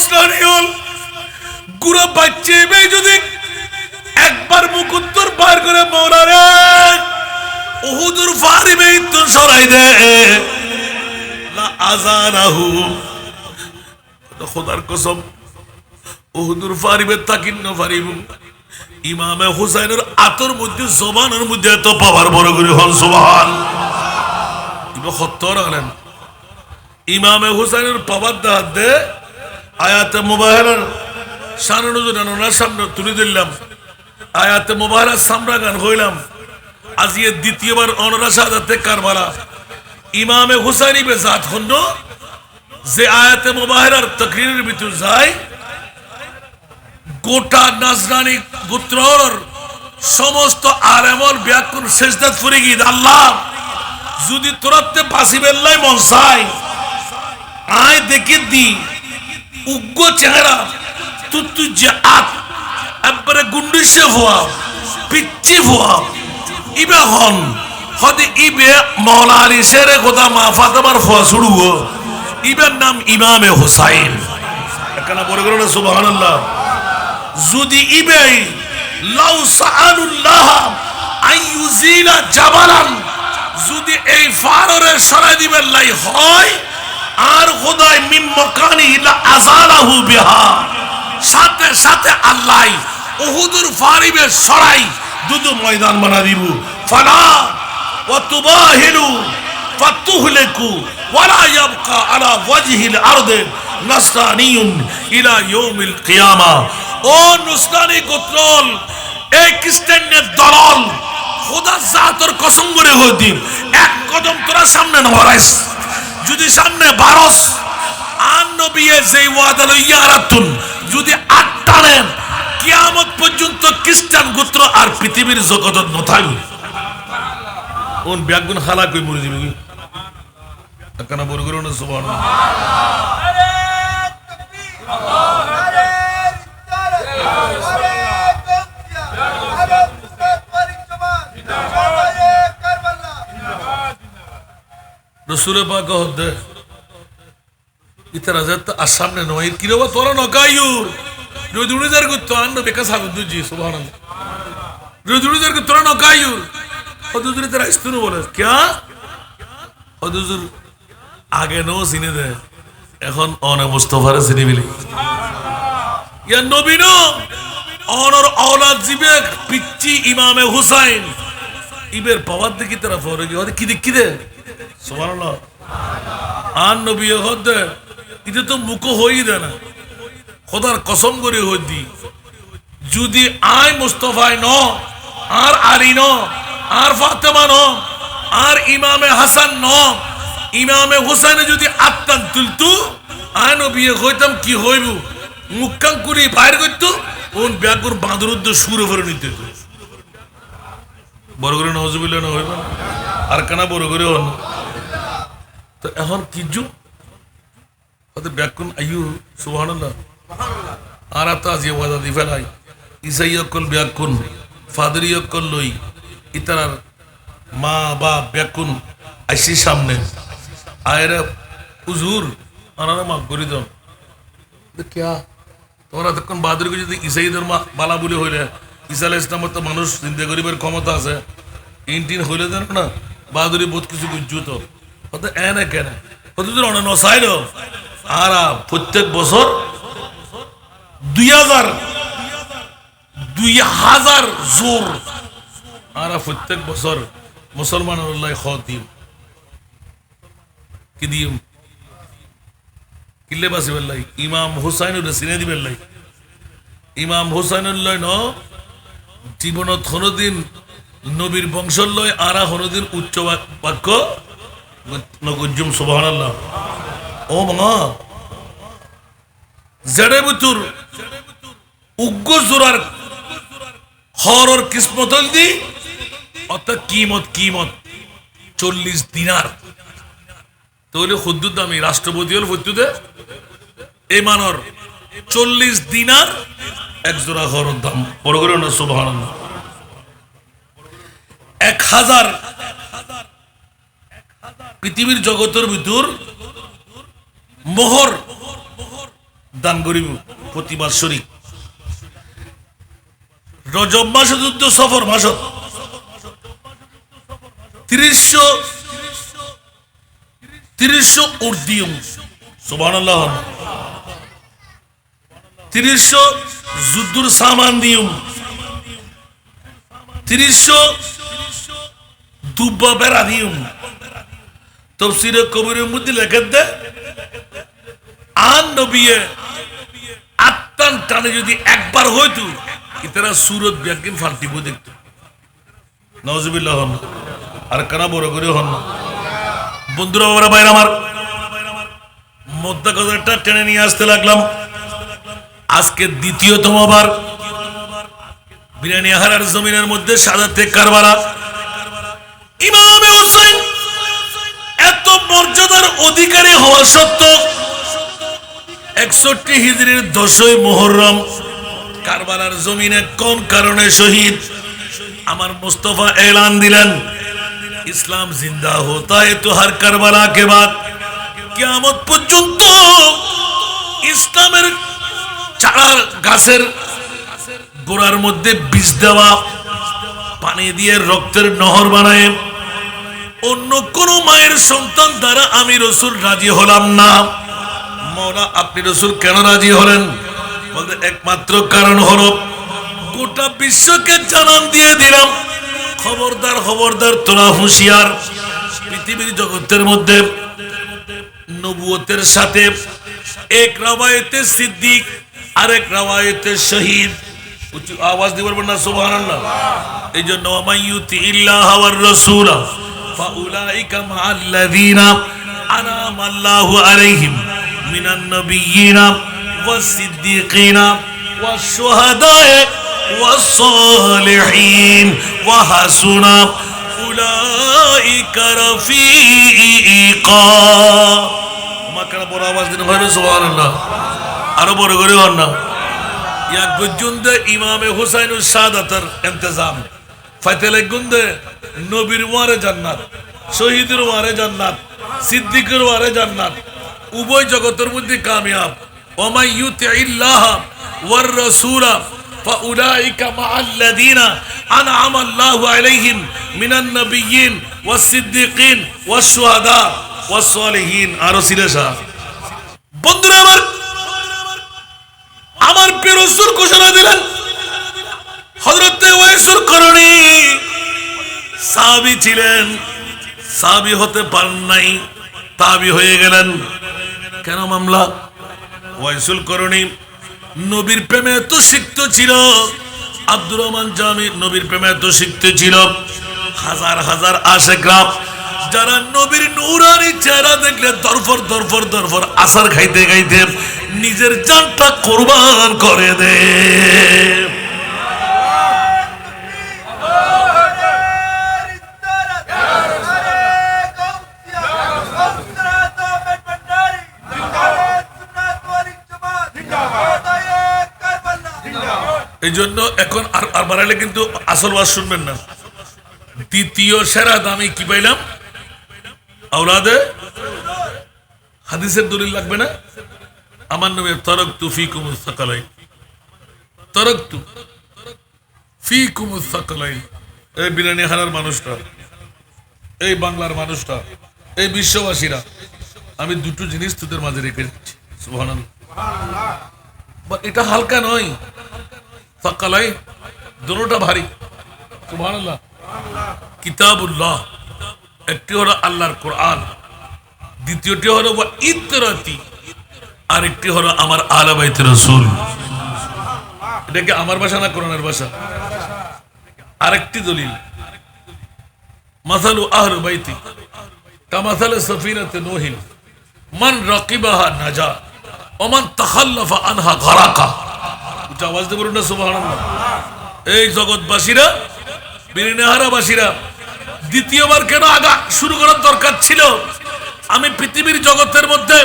নসরানিয়ল গুড়া বাচ্চা এবে যদি একবার মুকুত্তর পার করে মৌলারে উহুদুর ফারিবে তো সরাই দে লা আযানাহু খোদার কসম উহুদুর ফারিবে তাকিন্ন ফারিবু ইমামে হুসাইনের আতর মধ্যে জবানের মধ্যে এত পাওয়ার বড় করে হন সুবহান ইবা খত্তর আলেন ইমামে হুসাইনের পাওয়ার দাঁত দে আয়াতে মুবাহারার শানুজুরানোর সামনে তুলে দিলাম আয়াতে মুবাহারার সামরা গান হইলাম আজ ইয়ে দ্বিতীয়বার অনরা শাহাদাতে কারবালা ইমামে হুসাইনি বে জাত হন্ন যে আয়াতে মুবাহারার তাকরীরের ভিতর যায় গোটা নাজরানি গোত্রর সমস্ত আলেমর ব্যাকুল সেজদাত ফুরে গিয়ে আল্লাহ যদি তোরাতে বাসিবেল্লাই মন চাই আয় দেখে দি উগ্র চেহারা তুই যে আত একবারে গুন্ডিসে ভুয়া পিচ্ছি ভুয়া ইবে হন হদে ইবে মৌলা আলী শেরে খোদা মা ফাতেমার ফুয়া শুরুও ইবের নাম ইমামে হুসাইন এখানে বলে গেল সুবহানাল্লাহ যদি ইবে লাউ সাআলুল্লাহ আইয়ুজিলা জাবালান যদি এই ফাররে সরাই দিবেন লাই হয় আর খোদাই মিম মাকানি লা আযালাহু বিহা সাথে সাথে আল্লাহ উহুদুর ফারিবে সরাই দুদু ময়দান বানা দিব ফালা ওয়া তুবাহিলু ফাতুহলিকু ওয়ালা ইয়াবকা আলা ওয়াজহিল আরদি নাসরানিয়ুন ইলা ইয়াউমিল কিয়ামা ও নুসরানি গোত্রল এই খ্রিস্টানের দলাল খোদা জাতর কসম করে হইদিন এক কদম তোরা সামনে নড়াইস যদি সামনে বারস আন নবিয়ে যেই ওয়াদা লইয়া রাতুন যদি আটটানেন কিয়ামত পর্যন্ত খ্রিস্টান গোত্র আর পৃথিবীর জগতত নথাইল কোন ব্যাগুন খালা কই মরে যাবে কেন বড় করো না সুবহানাল্লাহ রসুলের পাক হদ্দে ইতারা যাত আসামনে নয় কিরবা তোরা নকায়ুর রোজুড়িদার গুত্ত আন্ন বেকা সাগুদ্দুজি সুবহানাল্লাহ রোজুড়িদার গুত্ত তোরা নকায়ুর হদুজুরি তারা ইস্তুনু বলে क्या হদুজুর আগে নো চিনে দে এখন অনে মুস্তাফারে চিনি বিলি ইয়া নবীনো অনর আওলাদ জিবে পিচ্চি ইমামে হুসাইন ইবের পাওয়ার দেখি তারা ফরে গিয়ে কি দেখি দে সুবহানাল্লাহ আন নবী হদ্দে এটা তো মুখ হই দে না খোদার কসম করে হদ্দি যদি আয় মুস্তাফায় ন আর আলী ন আর ফাতেমা ন আর ইমামে হাসান ন ইমামে হুসাইনে যদি আত্মান তুলতু আয় নবী হইতাম কি হইব মুক্কাং করি বাইর করতো কোন ব্যাগুর বাঁদরুদ্ধ সুরে ভরে নিতে বড় করে নজুবিল্লাহ না হইব আর কানা বড় করে হন তো এখন কি যুগ হতে ব্যাকুন আইয়ু সুবহানাল্লাহ আর আতা যে ওয়াদা দি ফেলাই ইসাইয়কল ব্যাকুন ফাদরিয়কল লই ইতার মা বা ব্যাকুন আইসি সামনে আয়রা হুজুর আনারা মাফ করে দাও क्या তোমরা তখন বাদরকে যদি ইসাই ধর্ম বালা বলে হইলে ঈসা আলাইহিস সালামের তো মানুষ চিন্তা করিবার ক্ষমতা আছে ইনটিন হইলে দেন না বাদরি বহুত কিছু গুজুত হতে এনে কেন হতে তো অনেক নসাইল আর প্রত্যেক বছর 2000 জোর আর প্রত্যেক বছর মুসলমানুল্লাহ খতিব কি দিম কিল্লে বাসি বেল্লাই ইমাম হুসাইনুল্লাহ সিনে দি বেল্লাই ইমাম হুসাইনুল্লাহ ন জীবনত কোনদিন নবীর বংশলয় আরা কোনদিন উচ্চ বাক্য নগজুম সুবহানাল্লাহ ও মা জড়ে বুতুর উগ্র জোরার হরর কিসমত দি অত কিমত 40 দিনার তাহলে খুদ্দুর দামি রাষ্ট্রপতি হল ফুদ্দুদে এই মানর 40 দিনার এক জোড়া হরর দাম বড় করে না সুবহানাল্লাহ 1000 পৃথিবীর জগতের ভিতর মোহর দান করিব প্রতি বাৎসরিক রজব মাসে যুদ্ধ সফর মাসত ৩০০ উর্দিয়ম সুবহানাল্লাহ ৩০০ যুদ্ধর সামান দিয়ম ৩০০ দুব্বা বেড়া দিয়ম তফসিরে কবিরের মধ্যে লেখা দেয় আন নবিয়ে আত্মান টানে যদি একবার হইতো ইতারা সুরত ব্যাগিন ফাল্টিব দেখত নওয়াজুবিল্লাহ হন আর কানা বড় করে হন না বন্ধুরা বাবারা ভাইরা আমার মধ্যা কথাটা টেনে নিয়ে আসতে লাগলাম আজকে দ্বিতীয়তম বার বিরানি হারার জমিনের মধ্যে শাহাদাতে কারবালা ইমামে হোসেন এত মর্যাদার অধিকারী হওয়া সত্ত্বেও 61 হিজরির 10ই মুহররম কারবালার জমিনে কোন কারণে শহীদ আমার মুস্তাফা এলান দিলেন ইসলাম জিন্দা होता है तो हर কারবালা के बाद কিয়ামত পর্যন্ত ইসলামের চারা গাছের গোড়ার মধ্যে বীজ দেওয়া পানি দিয়ে রক্তের নহর বানায় অন্য কোন মায়ের সন্তান দ্বারা আমি রাসূল রাজি হলাম না মওলা আপনি রাসূল কেন রাজি হলেন বলতে একমাত্র কারণ হলো গোটা বিশ্বকে জানান দিয়ে দিলাম খবরদার খবরদার তোরা হুঁশিয়ার পৃথিবীর জগতের মধ্যে নবুয়তের সাথে এক রাওয়ায়েতে সিদ্দিক আরেক রাওয়ায়েতে শহীদ উচ্চ আওয়াজ দিয়ে বলবেন না সুবহানাল্লাহ এইজন্য মাইয়ুতি ইল্লাহ ওয়ার রাসূল ফাউলাইকা মাআল্লাযীনা আনামা আল্লাহু আলাইহিম মিনান নাবিয়্যিনা ওয়াস সিদ্দিকিনা ওয়াস শুহাদায়ে ওয়াস সালিহিন ওয়া হাসুনা উলাইকা রাফিকা মাকানা বড় আওয়াজ দিন ভাবে সুবহানাল্লাহ আরো বড় করে হন না এক গুঞ্জে ইমামে হুসাইনুল সাদাতের ইন্তজাম ফাতেলে গুন্দে নবীর ওয়ারে জান্নাত শহীদের ওয়ারে জান্নাত সিদ্দিকের ওয়ারে জান্নাত উভয় জগতের মধ্যে কামিয়াব ওয়া ইউতিইল্লাহ ওয়ার রাসূল ফাউলাইকা মাআল্লাযীনা আনআমা আল্লাহু আলাইহিম মিনান নাবিয়্যিন ওয়াস সিদ্দিকিন ওয়াস শুহাদা ওয়াস সালিহিন আরো সিলেশা বন্ধুরা আমার প্রিয় রাসূল ঘোষণা দিলেন হযরত ওয়াইসুল করণী সাহাবী ছিলেন সাহাবী হতে পারেন নাই তাবি হয়ে গেলেন কেন মামলা ওয়াইসুল করণী নবীর প্রেমে এত সিক্ত ছিল আব্দুর রহমান জামি নবীর প্রেমে এত সিক্ত ছিল হাজার হাজার আশিকরা যারা নবীর নূরানি চেহারা দেখলে দরফর দরফর দরফর আসার খাইতে খাইতে নিজের জানটা কুরবান করে দেয় এই জন্য এখন আর বাড়াইলে কিন্তু আসল ওয়াজ শুনবেন না দ্বিতীয় সেরা দামি কি পাইলাম আওলাদে হাদিসের দলিল লাগবে না আমার নামে তারাকতু ফীকুমুস সাকালাইন তারাকতু ফীকুমুস সাকালাইন এই বিরানি হারার মানুষটা এই বাংলার মানুষটা এই বিশ্ববাসীরা আমি দুটো জিনিস তোদের মাঝে রেখে দিচ্ছি সুবহানাল্লাহ এটা হালকা নয় সাকালাইন দুটোটা ভারী সুবহানাল্লাহ কিতাবুল্লাহ একটি হলো আল্লাহর কোরআন দ্বিতীয়টি হলো ইতরাতি আর একটি হলো আমার আহলে বাইতের রাসূল এটা কি আমার ভাষা না কোরআনের ভাষা আরেকটি দলিল মাসালু আহলে বাইতি কামাসাল সাফিনাতে নূহিন মান রাকিবাহা নাজা ওয়া মান তাখাল্লাফা আনহা গরাকা উচ্চ আওয়াজ দিয়ে বলুন না সুবহানাল্লাহ এই জগৎবাসীরা বিরিনাহারাবাসীরা দ্বিতীয়বার কেন আগা শুরু করার দরকার ছিল আমি পৃথিবীর জগতের মধ্যে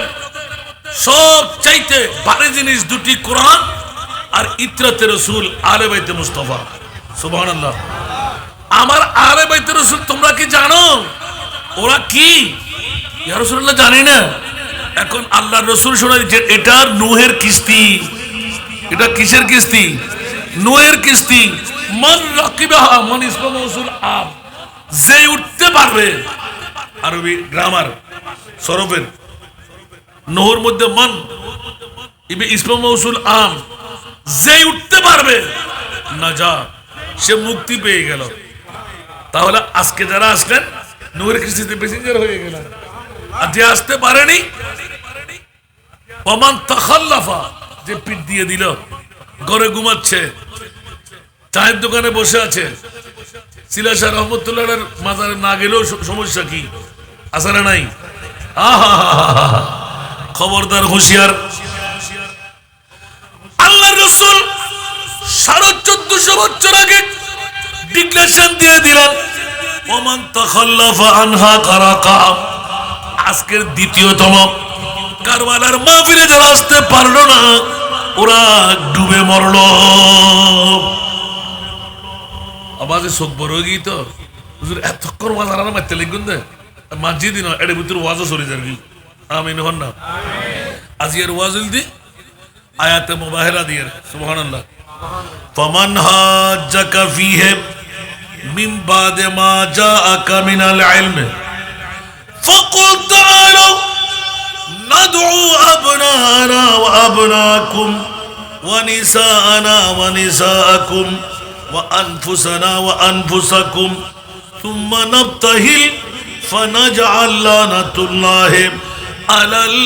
সব চাইতে ভারী জিনিস দুটি কোরআন আর ইতরাতে রাসূল আহলে বাইতে মুস্তাফা সুবহানাল্লাহ আমার আহলে বাইতে রাসূল তোমরা কি জানো ওরা কি ইয়া রাসূলুল্লাহ জানি না এখন আল্লাহ রসুল শোনা দিচ্ছে এটা নূহের কিস্তি। এটা কিসের কিস্তি? নূহের কিস্তি। মান রাকিবাহা, মান ইসমা মৌসুল আম, যে উঠতে পারবে। আরবি গ্রামার সরফের নহর মধ্যে মান ইসমা মৌসুল আম, যে উঠতে পারবে নাজা, সে মুক্তি পেয়ে গেল। তাহলে আজকে যারা আসলেন নূহের কিস্তিতে প্যাসেঞ্জার হয়ে গেল, আর যে আসতে পারেনি ওমান তাখাল্লাফা, যে পিঠ দিয়ে দিল, ঘরে ঘুমাচ্ছে, চায়ের দোকানে বসে আছে, সিলাশা রহমতুল্লাহ মাজারে না গেলেও সমস্যা কি আছে না নাই? খবরদার, হুঁশিয়ার। আল্লাহ রসুল 1450 বছর আগে ডিক্লারেশন দিয়ে দিলেন ওমান তাখাল্লাফা আনহা কারাকা। আজকের দ্বিতীয়তম কারবালার মাহফিলে যারা আসতে পারলো না, ওরা ডুবে মরল। আওয়াজে চোখ বড় হয়ে গিয়ে তো হুজুর এতক্ষণ ওয়াজ আনা মারতে লিখুন দে মসজিদই না, এর ভিতরে ওয়াজও চলে যাবে। আমিন হন না। আজিয়ার ওয়াজ দি আয়াতে মুবাহিরা দিয়ে সুবহানাল্লাহ। ফামান হাজ্জাকা ফীহি মিন বাদে মা জাআকা মিনাল ইলমি ফাকুল তাআলু নাদউ আবনানা ওয়া আবনাকুম ওয়া নিসাআনা ওয়া নিসাআকুম ওয়া আনফুসানা ওয়া আনফুসাকুম সুম্মা নাবতাহিল ফানাজআল লানাতুল্লাহি আলাল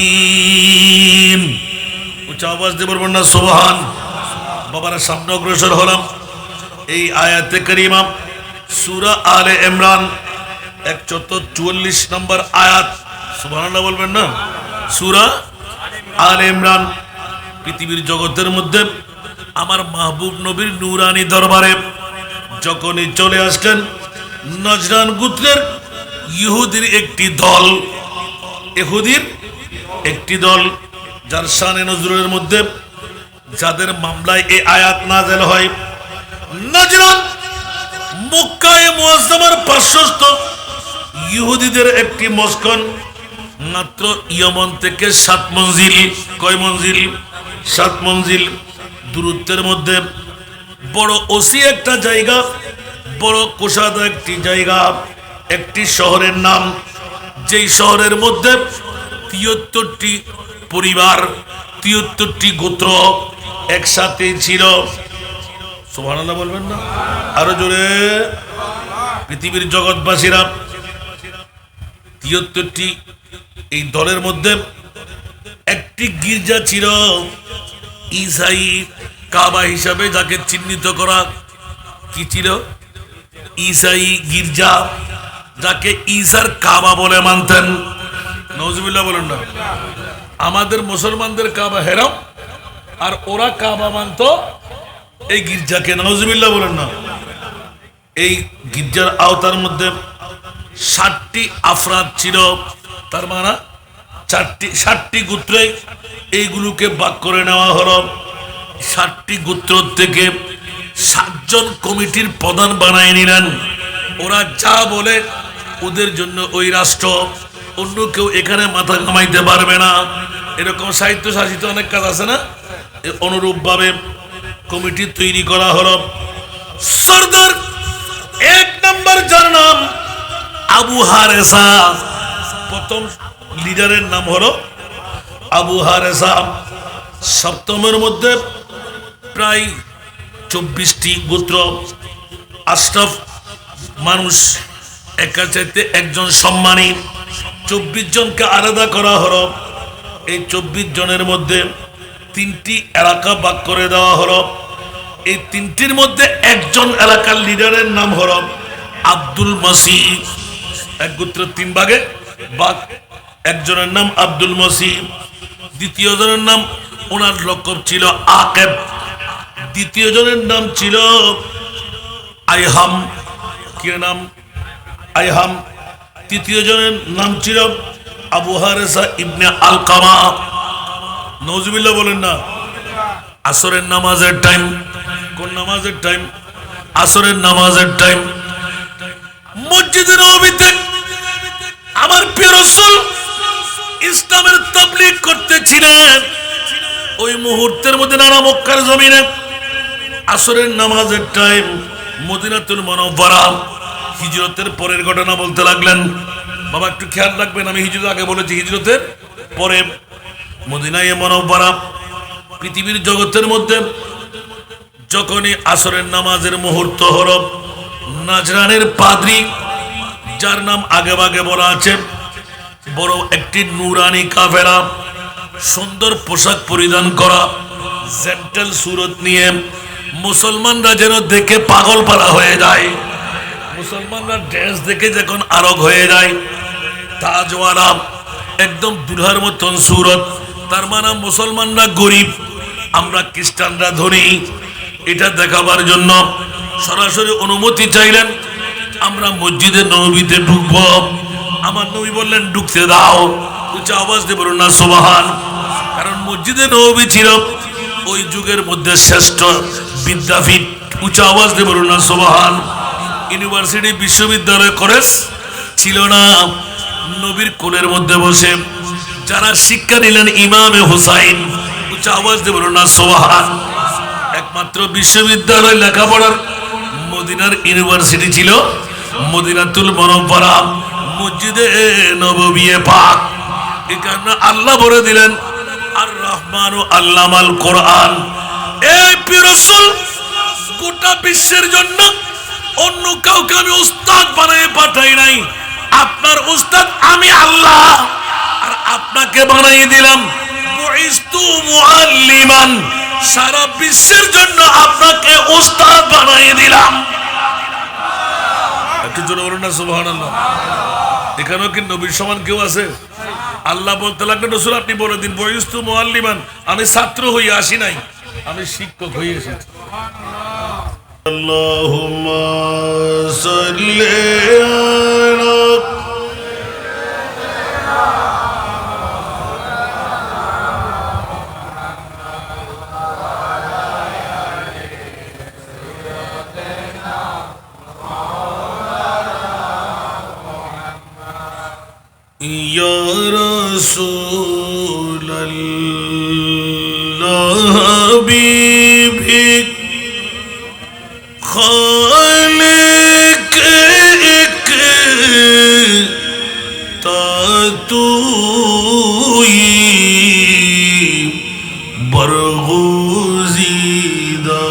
কাযিবিন। উচ্চ আওয়াজ দিয়ে বলবেন না সুবহান। বাবারা সামনে অগ্রসর হলাম। এই আয়াতে কারিমা সূরা আলে ইমরান 144 নম্বর আয়াত। সুবহানাল্লাহ বলবেন না। সূরা আলে ইমরান। পৃথিবীর জগতের মধ্যে আমার মাহবুব নবীর নূরানি দরবারে যখনই চলে আসলেন নজরান গোত্রের ইহুদির একটি দল, ইহুদির একটি দল, যার শানে নজরুলের মধ্যে যাদের মামলায় এই আয়াত নাযিল হয়। নজরান মক্কায়ে মুআজ্জামার পার্শ্বস্থ ইহুদিদের একটি মস্কন, মাত্র ইয়মন থেকে 7 মঞ্জিল। কয় মঞ্জিল? 7 মঞ্জিল দূরত্বের মধ্যে। বড় ওসি একটা জায়গা, বড় কোষাদা একটি জায়গা, একটি শহরের নাম, যেই শহরের মধ্যে 73টি পরিবার, 73টি গোত্র একসাথে ছিল। সুবহানাল্লাহ বলবেন না আরো জোরে। পৃথিবীর জগৎবাসীরা 73টি এই দলের মধ্যে একটি গির্জা ছিল ঈসাই কাবা হিসাবে, যাকে চিহ্নিত করা কি ছিল? ঈসাই গির্জা, যাকে ঈসার কাবা বলে মানতেন। নাউজুবিল্লাহ বলেন না। আমাদের মুসলমানদের কাবা হেরাম, আর ওরা কাবা মানত এই গির্জাকে। নাউজুবিল্লাহ বলেন না। এই গির্জার আওতার মধ্যে 60টি আফরাদ ছিল, তার মানে 60টি গোত্রে এইগুলোকে ভাগ করে নেওয়া হলো। 60টি গোত্র থেকে 7 জন কমিটির প্রধান বানায় নিলেন। ওরা যা বলে ওদের জন্য ওই রাষ্ট্র, অন্য কেউ এখানে মাথা কামাইতে পারবে না। এরকম সাহিত্য শাসিত অনেক কাজ আছে না, অনুরূপ ভাবে কমিটি তৈরি করা হলো। সরদার 1 নম্বর, যার নাম আবু হারেসা, প্রথম লিডারের নাম হলো আবু হারেসা। সপ্তমের মধ্যে প্রায় 24টি গোত্র, আশরাফ মানুষ, একা চাইতে একজন সম্মানী। 24 জনকে আলাদা করা হলো। এই 24 জনের মধ্যে 3টি এলাকা ভাগ করে দেওয়া হলো। এই 3টির মধ্যে একজন এলাকার লিডারের নাম হলো আব্দুল মসিহ। এক গোত্র 3 ভাগে ভাগ। একজনের নাম আব্দুল মসিহ, দ্বিতীয় জনের নাম, ওনার লকব ছিল আকেব, দ্বিতীয় জনের নাম ছিল আইহাম। কি নাম? আইহাম। তৃতীয় জনের নাম ছিল আবু হারেসা ইবনে আলকামা। নাউজুবিল্লাহ বলেন না। আসরের নামাজের টাইম। কোন নামাজের টাইম? আসরের নামাজের টাইম। মসজিদে নববীতে আমার প্রিয় রাসূল ইসলামের তাবলীগ করতেছিলেন, ওই মুহূর্তের মধ্যে নানা মক্কার জমিনে আসরের নামাজের টাইম, মদিনাতুল মুনাওয়ারা, হিজরতের পরের ঘটনা বলতে লাগলেন। বাবা একটু খেয়াল রাখবেন, আমি হিজরত আগে বলেছি, হিজরতের পরে মদিনায়ে মুনাওয়ারা, পৃথিবীর জগতের মধ্যে যখনই আসরের নামাজের মুহূর্ত হলো, নাজরানের পাদ্রী, যার নাম আগে ভাগে বলা আছে, বড় একটি নুরানি কাফেরা, সুন্দর পোশাক পরিধান করা, জেন্টেল সুরত নিয়ে, মুসলমানরা যেন দেখে পাগল পারা হয়ে যায়, মুসলমানরা ড্রেস দেখে যখন আরগ হয়ে যায়, তাজওয়ালা একদম দুলহার মতন সুরত, তার মানে মুসলমানরা গরিব, আমরা খ্রিস্টানরা ধনী, এটা দেখাবার জন্য সরাসরি অনুমতি চাইলেন, আমরা মসজিদে নববীতে ঢুকবো। আমার নবী বললেন ঢুকতে দাও, উচ্চ আওয়াজ দিয়ে বলুন না সুবহান। কারণ মসজিদে নববী ছিল ওই যুগের মধ্যে শ্রেষ্ঠ বিদ্যাপীঠ, উচ্চ আওয়াজ দিয়ে বলুন না সুবহান। ইউনিভার্সিটি, বিশ্ববিদ্যালয়, কলেজ ছিল না। নবীর কোলের মধ্যে বসে যারা শিক্ষা নিলেন ইমামে হুসাইন, উচ্চ আওয়াজ দিয়ে বলুন না সুবহান। একমাত্র বিশ্ববিদ্যালয় লেখাপড়ার মদিনার ইউনিভার্সিটি ছিল মদিনাতুল মুনাওয়ারা, মসজিদে নববী পাক। এই কারণে আল্লাহ বলে দিলেন আর রহমানু আল্লামাল কোরআন। এই প্রিয় রাসূল, গোটা বিশ্বের জন্য অন্য কাউকে আমি উস্তাদ বানিয়ে পাঠাই নাই, আপনার উস্তাদ আমি আল্লাহ, আর আপনাকে বানিয়ে দিলাম বুইস্তু মুআল্লিমান, সারা বিশ্বের জন্য আপনাকে উস্তাদ বানিয়ে দিলাম। একটু জোরে বলুন না সুবহানাল্লাহ। এখানেও কি নবীর সমান কেউ আছে? আল্লাহ বলতে লাগলেন রাসূল আপনি বলে দিন বুইস্তু মুআল্লিমান, আমি ছাত্র হয়ে আসি নাই, আমি শিক্ষক হয়ে এসেছি। আল্লাহুম্মা সাল্লি আলা या रसूल अल्लाह हबीबी खालिक एक तातुई बरगुज़ीदा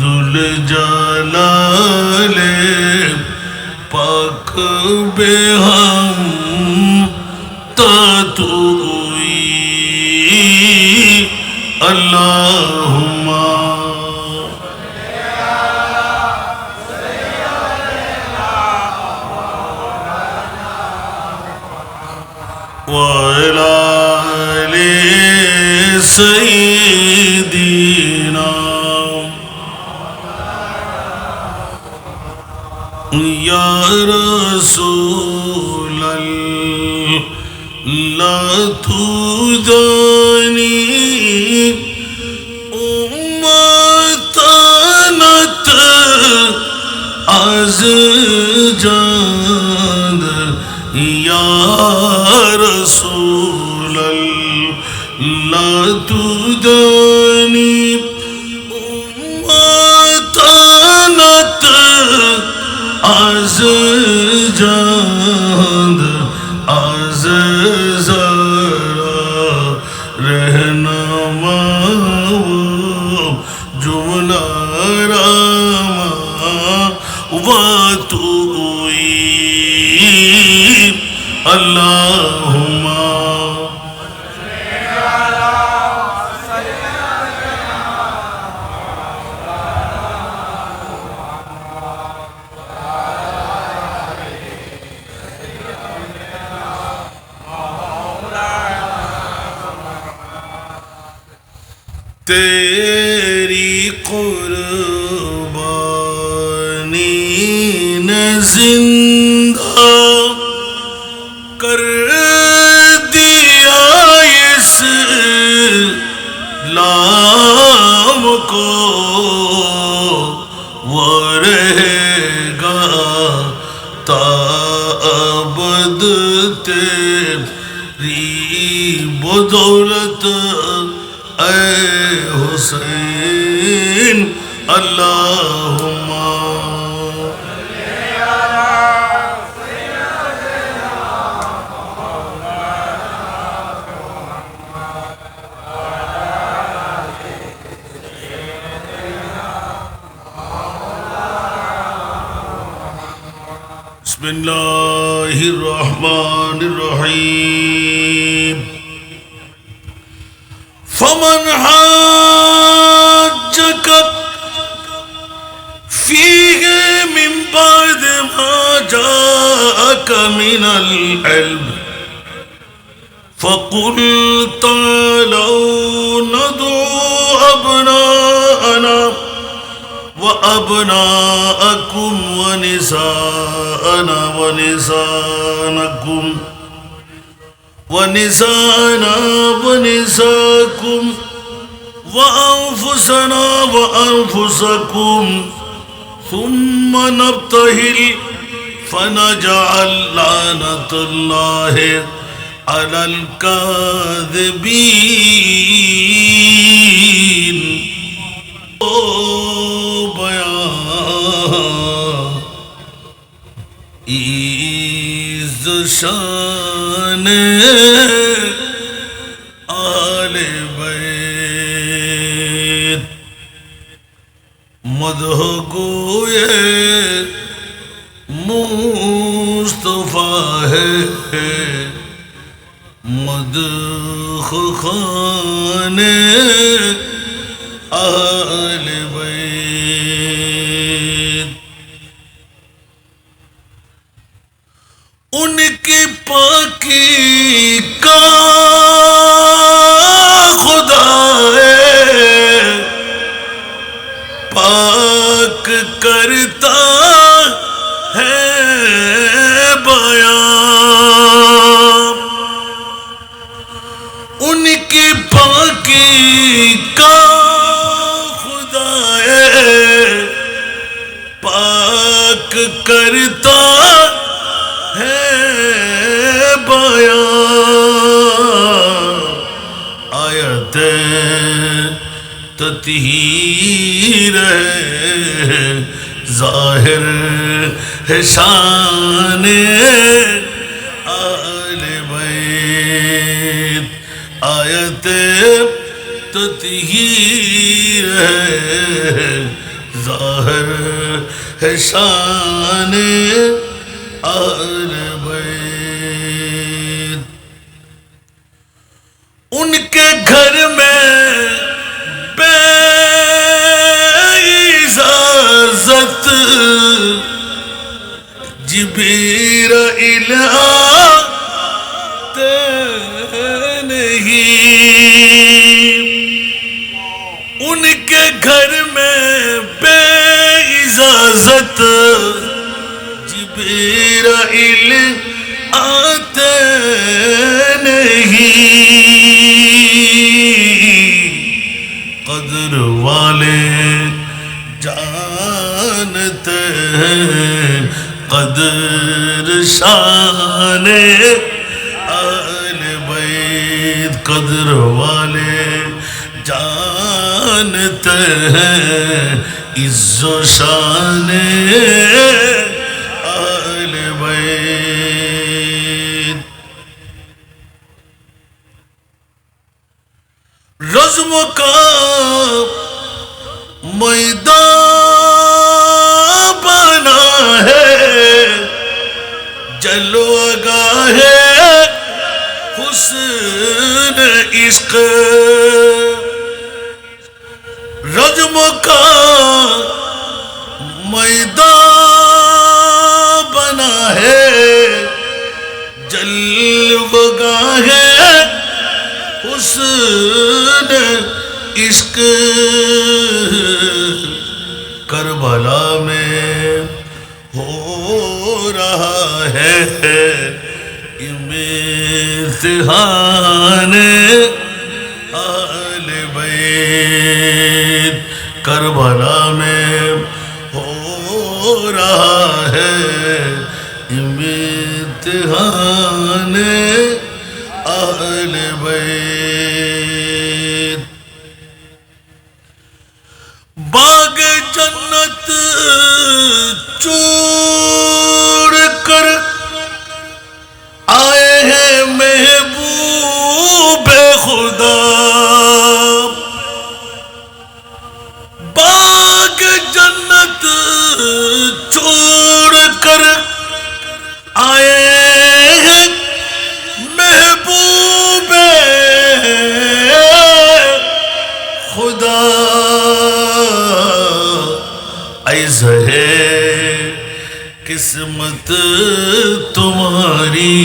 जुल जलाले पाक बेहम तातुई अल्लाहुम्मा वअला आलि सय्यिदिना या रसूल अल्लाह तू जानी उम्मतनत az जान या रसूल अल्लाह तू जानी उम्मतनत az जान az zara रहनमा जुमला रामा वा तुई अल्लाहुम्मा तेरी कुर्बानी ने जिंदा कर दिया इस्लाम को, वो रहेगा ताअबद तेरे دولت اے حسین اللہم بسم اللہ الرحمن الرحیم فمن حاجک فیہ من بعد ما جاءک من العلم فقل تعالوا ندعو ابناءنا وأبناءكم ونساءنا ونساءكم وأنفسنا وأنفسكم ثم نبتهل فنجعل لعنة الله على الكاذبين عز شان آل بیت مدح گوئے مصطفیٰ ہے مدح خان آل بیت ان کی پاکی کا خدا ہے پاک کرتا ہے بیان ان کی پاکی کا پاک کرتا ہے بیان آیت تطہیر ہے ظاہر ہے شان آل بیت آیت تطہیر ہے ظاہر ہے شان آل بیت ان کے گھر میں بے اجازت جبرائیل آتے نہیں ان کے گھر میں بے اجازت جبرائیل آتے نہیں قدر والے جانتے ہیں قدر شان آل بیت قدر والے جانتے ہیں عز و شان آل بیت رزم کا میدان بنا ہے جلوہ گاہ حسن عشق رجم کا میدان بنا ہے جلوہ گاہ حسن عشق کربلا میں ہو رہا ہے امتحان آل بیت کربلا میں ہو رہا ہے امتحان آل بیت है किस्मत तुम्हारी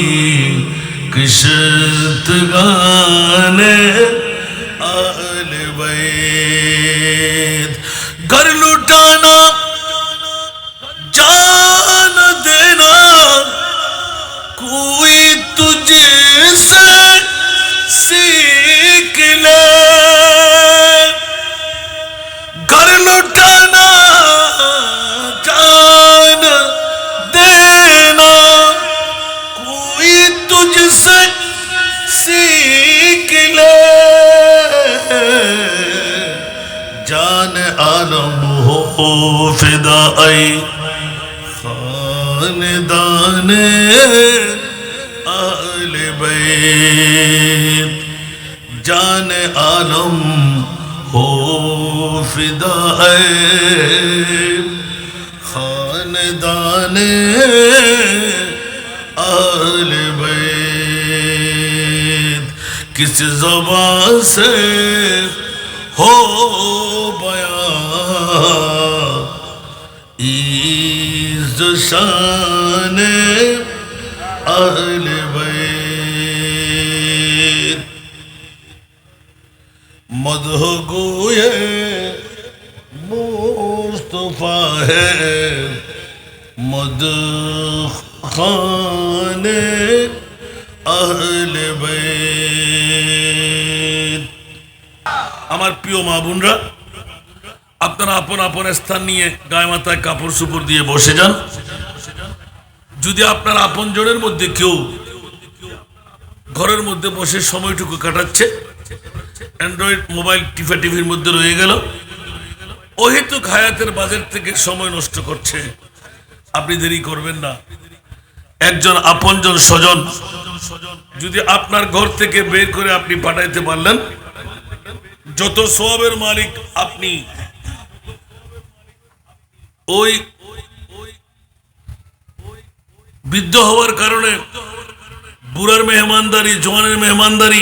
किश्त गाने आल बैत। घर लुटाना जान देना कोई तुझसे सीख ले। घर लुटाना जान देना कोई तुझसे सीख ले। जान आलम हो फिदाई खानदाने आल बैत। जान आलम हो फिदाए खानदाने आल बैत। किस ज़बान से हो बयां इज़्ज़ शान अहल बैत। मदह गोए मुस्तफा है मदह खाने अहल बैत। আমার প্রিয় মা বোনরা, আপনারা আপন আপন স্থান নিয়ে গায়ে মাথায় কাপড় সুপুর দিয়ে বসে যান। যদি আপনার আপনজনের মধ্যে কেউ ঘরের মধ্যে বসে সময়টুকু কাটাচ্ছে, অ্যান্ড্রয়েড মোবাইল টিভির মধ্যে রয়ে গেল, অহেতুক হায়াতের বাজার থেকে সময় নষ্ট করছে, আপনি দেরি করবেন না। একজন আপনজন স্বজন যদি আপনার ঘর থেকে বের করে আপনি পাঠাইতে পারলেন, যত সওয়াবের মালিক আপনি। ওই বৃদ্ধ হওয়ার কারণে বুড়ার মেহমানদারি, জওয়ানের মেহমানদারি,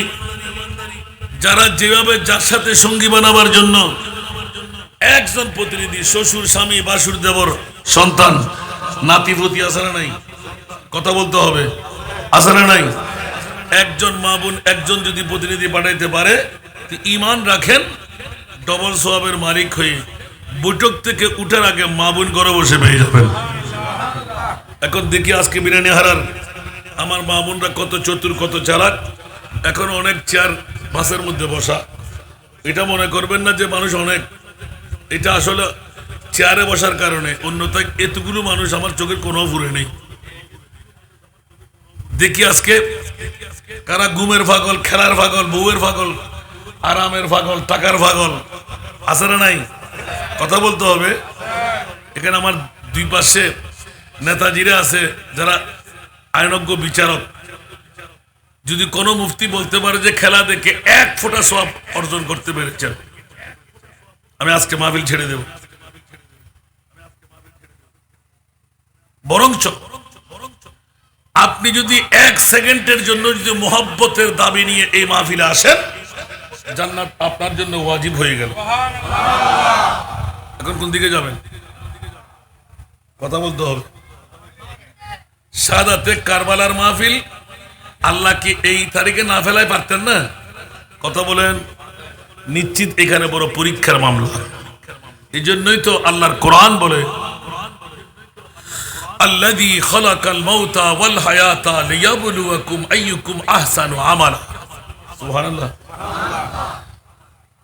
যারা যেভাবে যার সাথে সঙ্গী বানাবার জন্য একজন প্রতিনিধি, শ্বশুর, স্বামী, বাসুর, দেবর, সন্তান, নাতিপতি, আছে না নাই? কথা বলতে হবে, আছে না নাই? একজন মা বোন একজন যদি প্রতিনিধি পাঠাইতে পারে, ঈমান রাখেন ডবল সওয়াবের মালিক হয়ে বৈঠক থেকে উঠার আগে মা বোন ঘরে বসে পেয়ে যাবেন। এখন দেখি আজকে বিরিয়ানি হারার আমার মা বোনরা কত চতুর, কত চালাক। এখন অনেক চেয়ার বাসের মধ্যে বসা, এটা মনে করবেন না যে মানুষ অনেক, এটা আসলে চেয়ারে বসার কারণে। অন্যথায় এতগুলো মানুষ আমার চোখের কোনো ফুরে নেই। দেখি আজকে কারা ঘুমের পাগল, খেলার পাগল, বউয়ের পাগল, আরামের পাগল, টাকার পাগল, আছে না নাই? কথা বলতে হবে। এখানে আমার দুই পাশে নেতাজিরা আছে যারা আইনজ্ঞ বিচারক। যদি কোনো মুফতি বলতে পারে যে খেলা দেখে এক ফোঁটা সওয়াব অর্জন করতে পেরেছেন, আমি আজকে মাহফিল ছেড়ে দেব। বরঞ্চ আপনি যদি এক সেকেন্ডের জন্য যদি মোহাব্বতের দাবি নিয়ে এই মাহফিলে আসেন, জান্নাত আপনার জন্য ওয়াজিব হয়ে গেল। এখন কোন দিকে যাবেন? কথা বলতে হবে। শাহাদাতে কারবালার মাহফিল আল্লাহ কি এই তারিখে না ফেলায় পারতেন না? কথা বলেন। নিশ্চিত এখানে বড় পরীক্ষার মামলা। এই জন্যই তো আল্লাহর কোরআন বলে, আল্লাযী খালাকাল মাউতা ওয়াল হায়াতা লিয়াবলুয়াকুম আইয়ুকুম আহসানু আমালা। সুবহানাল্লাহ।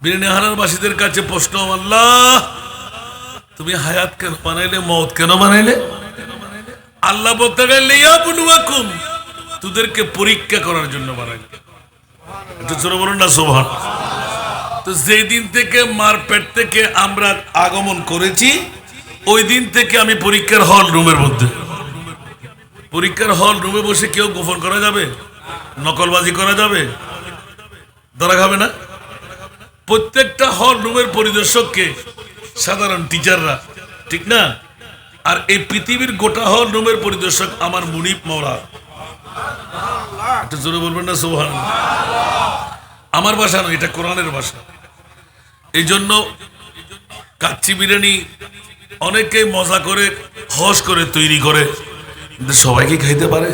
বিরিয়ানি হানার বাসীদের কাছে প্রশ্ন, আল্লাহ তুমি হায়াত কেন বানাইলে, মওত কেন বানাইলে? আল্লাহ বলতে গেলে লিয়াবলুয়াকুম, তোদেরকে পরীক্ষা করার জন্য বানাইলে। একটু জোরে বলুন না সুবহানাল্লাহ। তো যেই দিন থেকে মার পেট থেকে আমরা আগমন করেছি, ওই দিন থেকে আমি পরীক্ষার হল রুমের মধ্যে। পরীক্ষার হল রুমে বসে কেউ গোপন করা যাবে? নকলবাজি করা যাবে? ধরা খাবে না? প্রত্যেকটা হল রুমের পরিদর্শককে সাধারণ টিচাররা, ঠিক না? আর এই পৃথিবীর গোটা হল রুমের পরিদর্শক আমার মুনিব মওলা। একটু জোরে বলবেন না সুবহানাল্লাহ। আমার ভাষা নয়, এটা কোরআনের ভাষা। এই জন্য কাচ্চি বিরিয়ানি অনেকেই মজা করে হস করে তৈরি করে, কিন্তু সবাই কি খাইতে পারে?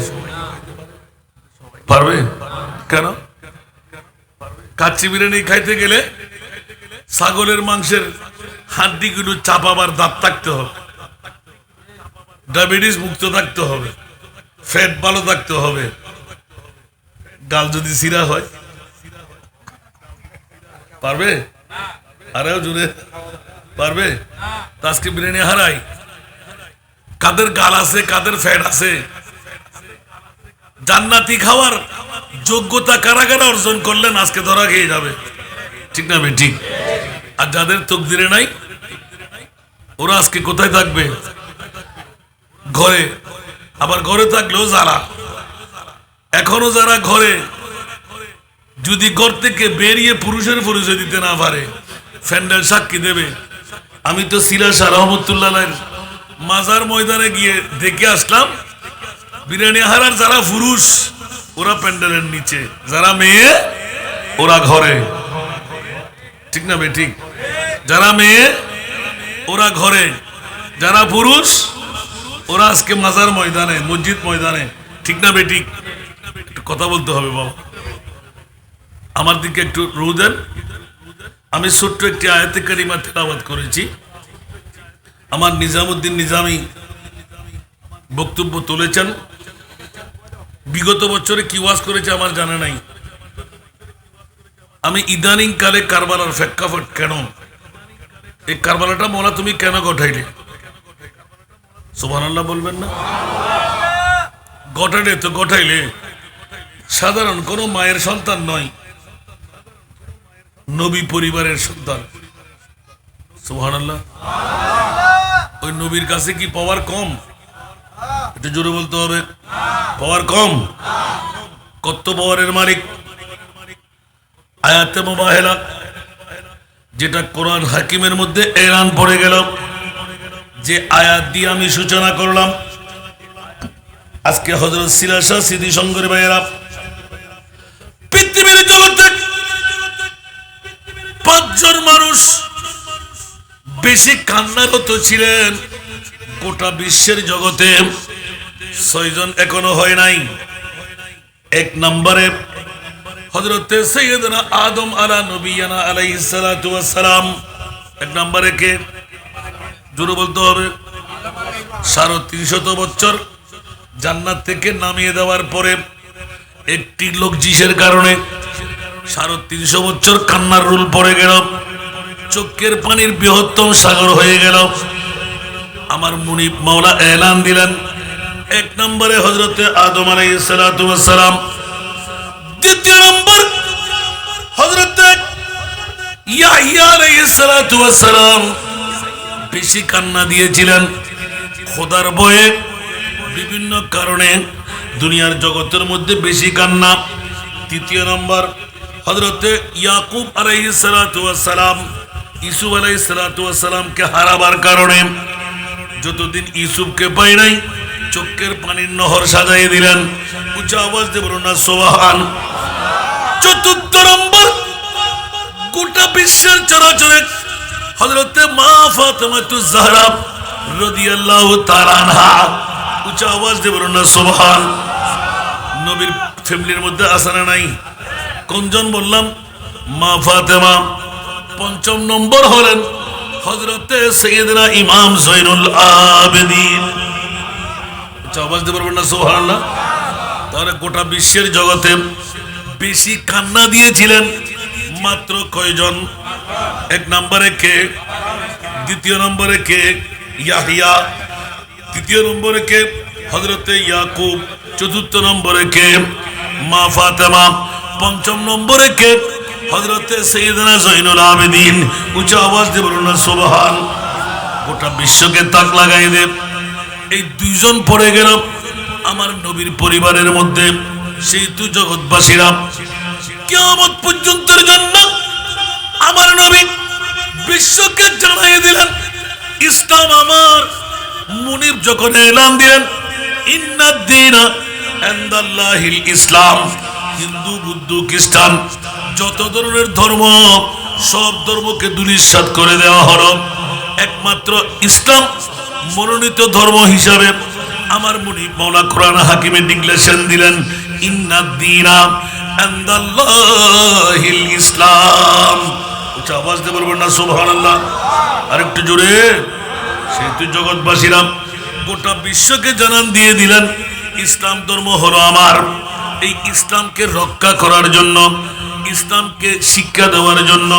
পারবে? কেন? কাচ্চি বিরিয়ানি খাইতে গেলে ছাগলের মাংসের হাড্ডিগুলো চাপাবার দাঁত থাকতে হবে, ডায়াবেটিস মুক্ত থাকতে হবে, ফ্যাট ভালো থাকতে হবে। গাল যদি সিরা হয় পারবে? আরেও জুড়ে পারবে? আজকে বিরিয়ানি হারাই, কাদের গাল আছে, কাদের ফ্যাট আছে? জান্নাতি খাওয়ার যোগ্যতা কারা কারা অর্জন করলেন আজকে ধরা খেয়ে যাবে, ঠিক না ভাই? ঠিক। আর যাদের তকদিরে নাই ওরা আজকে কোথায় থাকবে? ঘরে। আবার ঘরে থাকলেও যারা এখনো যারা ঘরে, যদি ঘর থেকে বেরিয়ে পুরুষের পরিচয় দিতে না পারে, ফ্যান্ডেল সাক্ষী দেবে। আমি তো সিরা শাহ রহমতুল্লাহ মাজার ময়দানে গিয়ে দেখে আসলাম, বিরিয়ানি হারার যারা পুরুষ ওরা প্যান্ডেলের নিচে, যারা মেয়ে ওরা ঘরে, ঠিক না ভাই? ঠিক। যারা মেয়ে ওরা ঘরে, যারা পুরুষ ওরা আজকে মাজার ময়দানে, মসজিদ ময়দানে, ঠিক না ভাই? ঠিক। একটু কথা বলতে হবে বাবা, আমার দিকে একটু রু দেন। আমি ছোট্ট একটি আয়াতে কারিমা তেলাওয়াত করেছি। আমার নিজামুদ্দিন নিজামী বক্তব্য তুলেছেন। বিগত বছরে কি ওয়াজ করেছে আমার জানা নাই। আমি ইদানিং কালে কারবালার প্রেক্ষাপট কেন, এই কারবালাটা মোলা তুমি কেন ঘটাইলে? সুবহানাল্লাহ বলবেন না? ঘটাইলে তো ঘটাইলে সাধারণ কোন মায়ের সন্তান নয়, নবী পরিবারের সন্তান। সুবহানাল্লাহ। ওই নবীর কাছে কি পাওয়ার কম? এটা জোরে বলতে হবে। পাওয়ার কম? কত পাওয়ারের মালিক? আয়াতে মুবাহিলা যেটা কোরআন হাকিমের মধ্যে এলান পড়ে গেল, যে আয়াত দিয়ে আমি সূচনা করলাম। আজকে হযরত সিরাজ শাহ সিদ্ধি শঙ্কর ভাইয়েরা পৃথিবীর জগতে 5 জন মানুষ বেশি কান্নারত ছিলেন, গোটা বিশ্বের জগতে 6 জন এখনো হয় নাই। 1 নম্বরে হযরতে সাইয়েদনা আদম আলা নবিয়ানা আলাইহিস সালাতু ওয়াস সালাম। 1 নম্বরে কে? জোরে বলতে হবে। 350 বছর জান্নাত থেকে নামিয়ে দেওয়ার পরে একটি লোক জিসের কারণে 350 বছর কান্নার রুল পড়ে গেল, চোখের পানির বৃহত্তম সাগর হয়ে গেল। আমার মুনিব মাওলা এলান দিলেন, 1 নম্বরে হযরতে আদম আলাইহিস সালাতু ওয়াস সালাম। 2 নম্বর হযরতে ইয়াহইয়া আলাইহিস সালাতু ওয়াস সালাম বেশি কান্না দিয়েছিলেন খোদার ভয়ে, বিভিন্ন কারণে দুনিয়ার জগতের মধ্যে বেশি কান্না। 3 নম্বর হযরতে ইয়াকুব আলাইহিস সালাতু ওয়াস সালাম ইউসুফ আলাইহিস সালাতু ওয়াস সালামকে হারাবার কারণে যতদিন ইউসুফকে পাই নাই চোখের পানির নহর সাজাইয়ে দিলেন। উচ্চ আওয়াজ দিয়ে বলুন না সুবহান। 4 নম্বর গোটা বিশ্বের চরাচরে হযরতে মা ফাতেমাতুজ জাহরা রাদিয়াল্লাহু তাআলা আনহা, উচ্চ আওয়াজ দিয়ে বলুন না সুবহান। নবীর ফ্যামিলির মধ্যে আছে না নাই? কোনজন বললাম? মা ফাতেমা। 5 নম্বর হলেন হযরতে সাইয়েদনা ইমাম জয়নুল আবেদিন। উচ্চ আওয়াজ দিয়ে বলবেন না সুবহানাল্লাহ। তাহলে গোটা বিশ্বের জগতে বেশি কান্না দিয়েছিলেন মাত্র কয়জন? 1 নম্বরে কে? 2 নম্বরে কে? ইয়াহইয়া। 3 নম্বরে কে? হযরতে ইয়াকুব। 4 নম্বরে কে? মা ফাতেমা। 5 নম্বরে কে? হযরতে সাইয়েদনা জয়নুল আবেদিন। উচ্চ আওয়াজ দিয়ে বলুন না সুবহান। গোটা বিশ্বকে তাক লাগাই দে। এই 2 জন পড়ে গেল আমার নবীর পরিবারের মধ্যে। সেই তো জগৎবাসীরা কিয়ামত পর্যন্তের জন্য আমার নবী বিশ্বকে জানাই দিলেন ইসলাম আমার। মুনিব যখন এলান দিলেন ইন্নাদ দীনা ইনদাল্লাহিল ইসলাম, হিন্দু বুদ্ধ খ্রিস্টান যত ধরনের ধর্ম সব ধর্মকে ধূলিসাৎ করে দেওয়া হলো। একমাত্র ইসলাম মনোনীত ধর্ম হিসাবে আমার মুনিব মাওলা কোরআন হাকিমে ডিক্লেরেশন দিলেন, ইন্নাদ-দীনা ইনদাল্লাহিল ইসলাম। উচ্চ আওয়াজ দিয়ে বলবেন না সুবহানাল্লাহ? আর একটু জোরে। সেহেতু জগৎবাসীরা গোটা বিশ্বকে জানান দিয়ে দিলেন, ইসলাম ধর্ম হলো আমার। এই ইসলামকে রক্ষা করার জন্য, ইসলামকে শিক্ষা দেওয়ার জন্য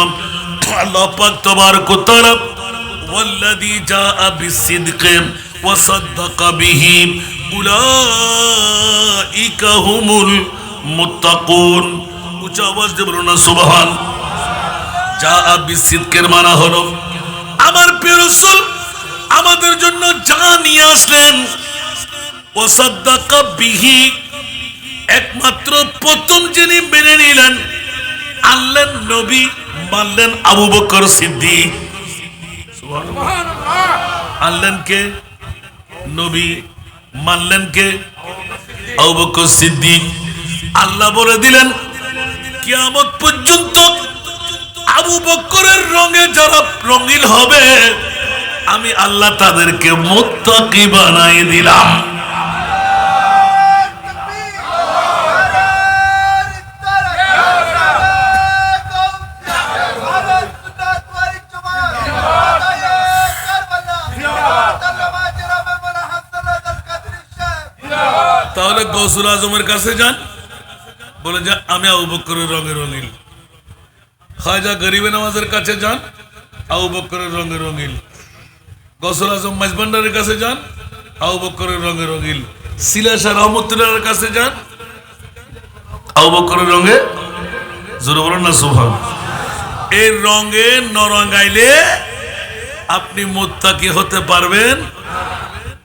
আল্লাহ পাক তাবারক ওয়া তাআলা ওয়াল্লাযী জাআ বিস-সিদকি ওয়া সাদ্দাকা বিহি উলাইকা হুমুল মুত্তাকুন। উচ্চ আওয়াজ দিয়ে বলুন না সুবহান। জাআ বিস-সিদকের মানে হলো আমার প্রিয় রাসূল আমাদের জন্য যা নিয়ে আসলেন, ওয়া সাদ্দাকা বিহি একমাত্র প্রথম যিনি মেনে নিলেন, আনলেন নবী, মানলেন আবু বকর সিদ্দিক। আনলেন কে? নবী। মানলেন কে? আবু বকর সিদ্দিক। আল্লাহ বলে দিলেন, কিয়ামত পর্যন্ত আবু বকরের রঙে যারা রঙিন হবে, আমি আল্লাহ তাদেরকে মুত্তাকি বানাই দিলাম। তাহলে গৌসুল আজমের কাছে যান, বলে যে আমি আবু বকরের রঙে রঙিন। খাজা গরিবে নওয়াজের কাছে যান, আবু বকরের রঙে রঙিন। গৌসুল আজম মাইজভান্ডারের কাছে যান, আবু বকরের রঙে রঙিন। সিলা শাহ রহমতুল্লাহর কাছে যান, আবু বকরের রঙে। জোরে বলেন না সুবহান। এই রঙে নরঙাইলে আপনি মুত্তাকি হতে পারবেন।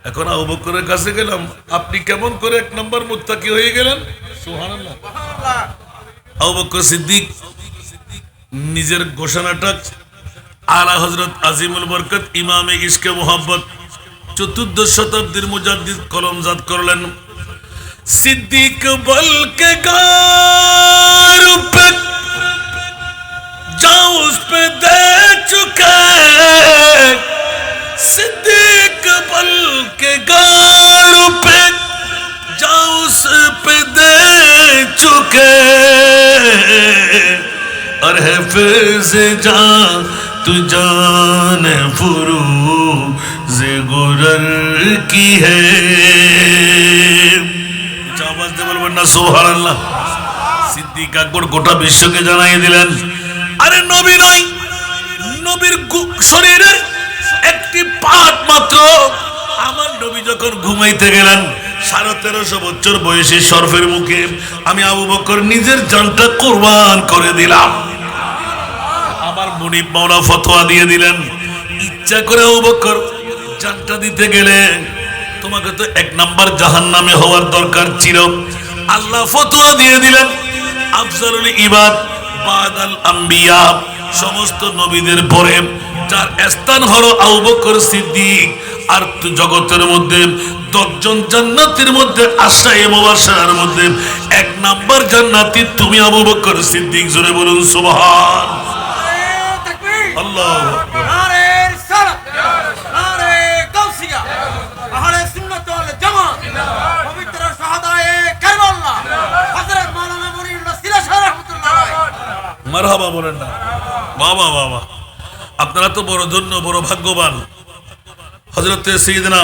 এখন আবু বকরের কাছে গেলাম, আপনি কেমন করে এক নম্বর মুত্তাকি হয়ে গেলেন? সুবহানাল্লাহ। আবু বকর সিদ্দিক নিজের ঘোষণাটা আলা হযরত আজিমুল বরকত ইমামে ইশকে মোহাব্বত 14 শতাব্দীর মুজাদ্দিদ কলমজাত করলেন। সিদ্দিক বলকে গার पे जाओ उस पे दे चुके, सिद्दीक बल के गार पे जाओ उस पे दे चुके, और है फिज जान तू जान फुरूज़ गुरर की है। आवाज दे बोलবেন না সুবহানাল্লাহ। সিদ্দিক আকবর গোটা বিশ্বকে জানাই দিলেন, আরে নবী নয়, নবীর শরীরের একটি পার্ট মাত্র। আমার নবী যখন ঘুমাইতে গেলেন 1350 বছর বয়সী সরফের মুখে আমি আবু বকর নিজের জানটা কুরবান করে দিলাম। আমার মুনিব মাওলা ফতোয়া দিয়ে দিলেন, ইচ্ছা করে আবু বকর জানটা দিতে গেলে তোমাকে তো 1 নাম্বার জাহান্নামে হওয়ার দরকার ছিল। আল্লাহ ফতোয়া দিয়ে দিলেন, আফজালুল ইবাদ বাদাল আম্বিয়া, সমস্ত নবীদের পরে যার স্থান হলো আবু বকর সিদ্দিক। আর জগতের মধ্যে 10 জন জান্নাতীর মধ্যে আশরায়ে মুবাশশারার মধ্যে 1 নাম্বার জান্নাতী তুমি আবু বকর সিদ্দিক। জোরে বলুন সুবহান আল্লাহ। নারে রিসালাত, নারে গাউসিয়া, আহলে সুন্নাত ওয়াল জামাত, পবিত্র শাহাদায়ে কারবালাহ, হযরত মাওলানা মুনিরুল্লাহ সিলা শাহ রাহমাতুল্লাহ আলাইহি। মারহাবা বলেন না? বাবা বাবা, আপনারা তো বড় ধন্য, বড় ভাগ্যবান। হযরত সাইয়েদনা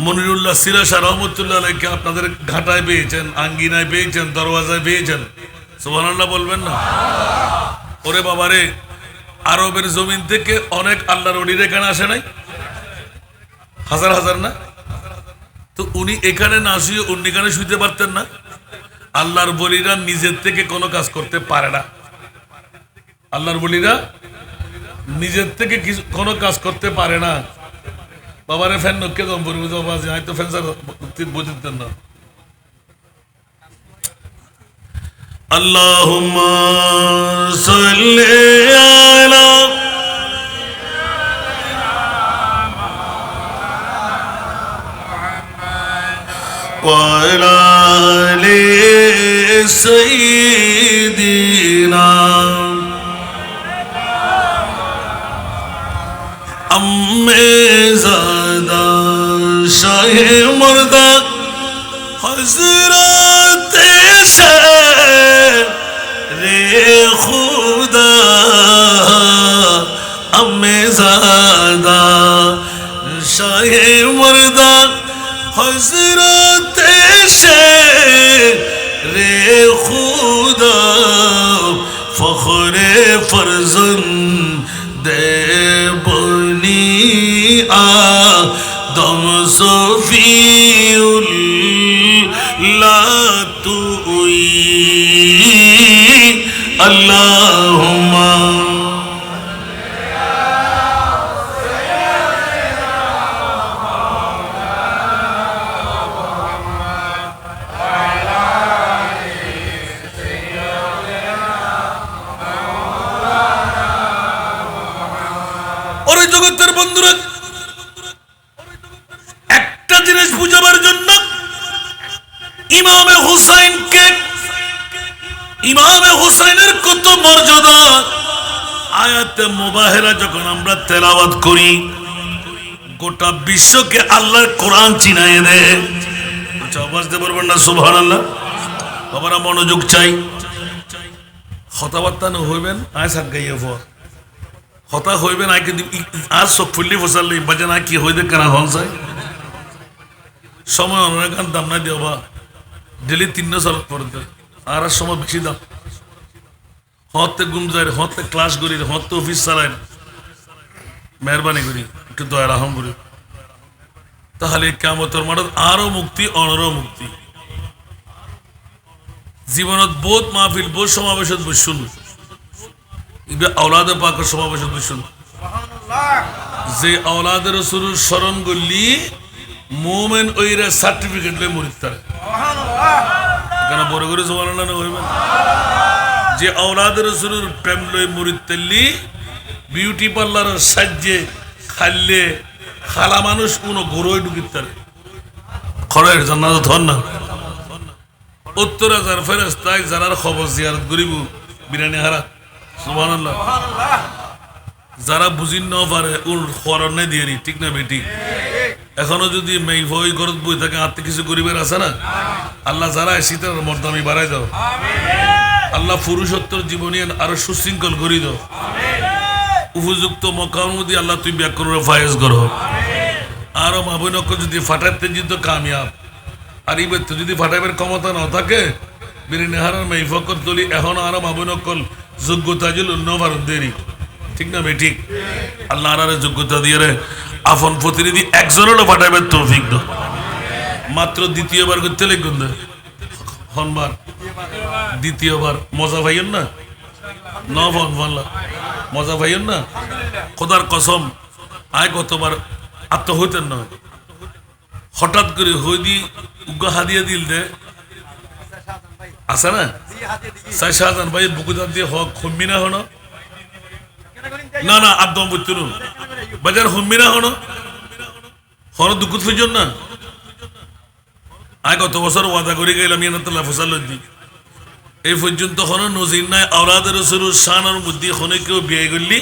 মুনিরুল্লাহ সিলা শাহ রাহমাতুল্লাহ আলাইহিকে আপনাদের ঘাটায় পেয়েছেন, আঙ্গিনায় পেয়েছেন, দরওয়াজায় পেয়েছেন। সুবহানাল্লাহ বলবেন না? ওরে বাবারে, আরবের জমিন থেকে অনেক আল্লাহর ওলির এখানে আসে নাই? হাজার হাজার না? তো উনি এখানে না শুয়ে অন্য এখানে শুইতে পারতেন না? আল্লাহর বলিরা নিজের থেকে কোনো কাজ করতে পারে না। আল্লাহর বলিরা নিজের থেকে কোনো কাজ করতে পারে না। বাবারে ফ্যান নকে দম পড়বে তো বাজে, হয়তো ফ্যান স্যার বুঝতেন না। আল্লাহুম্মা সাল্লি আলা ওয়া আলা আলি সাইয়্যিদিনা। अम्मे ज़ादा शाहे मुर्दा हज़रत शेरे खुदा अम्मे ज़ादा शाहे मुर्दा हज़रत शेरे खुदा फख्रे फर्जंद बनी आदम सफ़ीउल्लाह तुई अल्लाहुम्मा জগতের বন্ধুরা, একটা জিনিস বুঝাবার জন্য ইমামে হুসাইনের কত মর্যাদা আয়াতে মুবাহিরা যখন আমরা তেলাওয়াত করি, গোটা বিশ্বকে আল্লাহর কোরআন চিনায়ে দেয়। আচ্ছা, আওয়াজ দিতে পারবেন না? সুবহানাল্লাহ। বাবারা মনোযোগ চাই, কথাবার্তা না হইবেন আয় সাত গাইয়া ফোয়া হতা হইবেন আই কিন্তু আর সব ফুল্লি ফসাল্লি বাজে না কি হইতে কেনা হন চাই সময় অনেক দাম না দিও বা ডেলি 3 সাল পড়তে আর সময় বেশি দাম হতে গুম যায় হতে ক্লাস করি হতে অফিস চালায় মেহরবানি করি একটু দয়া রাহম করি, তাহলে কিয়ামতের মাঠত আরো মুক্তি অনরও মুক্তি। জীবনত বহুত মাহফিল বহুত সমাবেশত বসুন, আওলাদে পাকের সমাবেশত বসুন, যে আওলাদে রাসূলের স্মরণ করলি মুমিন ওইরা সার্টিফিকেট লই মরিত তারে কেন বড় করে সুবহানাল্লাহ না হইবেন। যে আওলাদে রাসূলের প্রেম লই মরিত তাল্লি বিউটি পার্লারের সাজে খাইলে খালা মানুষ কোন গরুই ঢুকিত তারে খরের জান্নাত ধন না ৭০,০০০ ফেরেশতায় যারার খবর জিয়ারত করিব বিরানি হারা সুবহানাল্লাহ। যারা বুঝিন না পারে ওর খরণে দিয়ে ঠিক না বেটি। এখনো যদি মেই ভয় গরত বই থাকে আত্মে কিছু গরিবের আছে না, আল্লাহ যারা শীতের মর্দামি বাড়াই দাও, আল্লাহ পুরুষোত্তর জীবনী আরো সুশৃঙ্খল করি দাও, উপযুক্ত মকাম মধ্যে আল্লাহ তুই ব্যাকরণে ফায়েজ করো, আরো মাবনক্য যদি ফাটাইতে যেত কামিয়াব, আর এই ব্যক্তি যদি ফাটাইবার ক্ষমতা না থাকে বিরিনে হারার মেই ফকর তুলি এখন আরো মাবনকল যোগ্যতা দিল অন্য ভারত দেরি ঠিক না ভাই ঠিক। আল্লাহ আরারে যোগ্যতা দিয়ে রে আপন প্রতিনিধি একজনেরও পাঠাবে তৌফিক দাও। মাত্র দ্বিতীয়বার করতে লিখুন হনবার দ্বিতীয়বার মজা ভাইয়েন না নফন ভাল্লা মজা ভাইয়েন না খোদার কসম আয় কতবার আত্ম হইতেন না হঠাৎ করে হই দি উগ্র হাদিয়া দিল দে আছে না সাই শাহজাহান ভাই বুকুদার দিয়ে হক খুম্মি না হনো না না আদম বুঝতুন বাজার হুম্মি না হনো হন দুকুত ফুজন না আয় কত বছর ওয়াদা করে গেলাম ইয়ানাতুল্লাহ ফসালুদ্দিন এই পর্যন্ত হন নজির নাই আওলাদ রাসূলুর শানের মধ্যে হনে কেউ বিয়ে করলি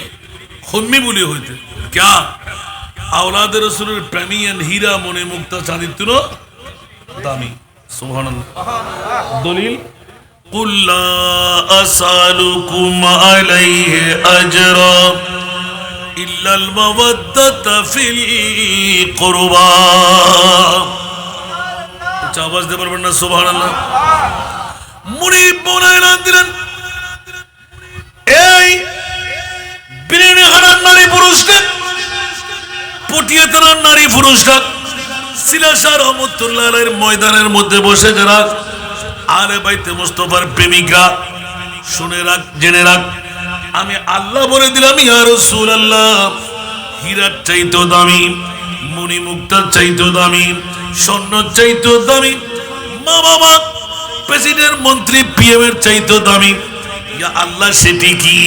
হুম্মি বলি হইতে क्या আওলাদ রাসূলের প্রেমিয়ান হীরা মনে মুক্তা চাঁদিতুন দামি সুবহানাল্লাহ। দলিল قل لا أسألكم عليه أجرا إلا المودة في القربى আওয়াজ দিতে পারবেন না সুবহানাল্লাহ। মুনিব বলেন দিলেন এই বিরিনে হারার নারী পুরুষকে পটিয়ে তোলার নারী পুরুষরা সিলাশা রহমতুল্লাহ আলাইহির ময়দানের মধ্যে বসে যারা আরে বাইতে মুস্তাফার প্রেমিকা শুনে রাখ জেনে রাখ আমি আল্লাহ বলে দিলাম ইয়া রাসূলুল্লাহ হীরার চাইতো দামি মণি মুক্তার চাইতো দামি স্বর্ণর চাইতো দামি মা বাবা প্রেসিডেন্ট মন্ত্রী পিএম এর চাইতো দামি ইয়া আল্লাহ সেটি কি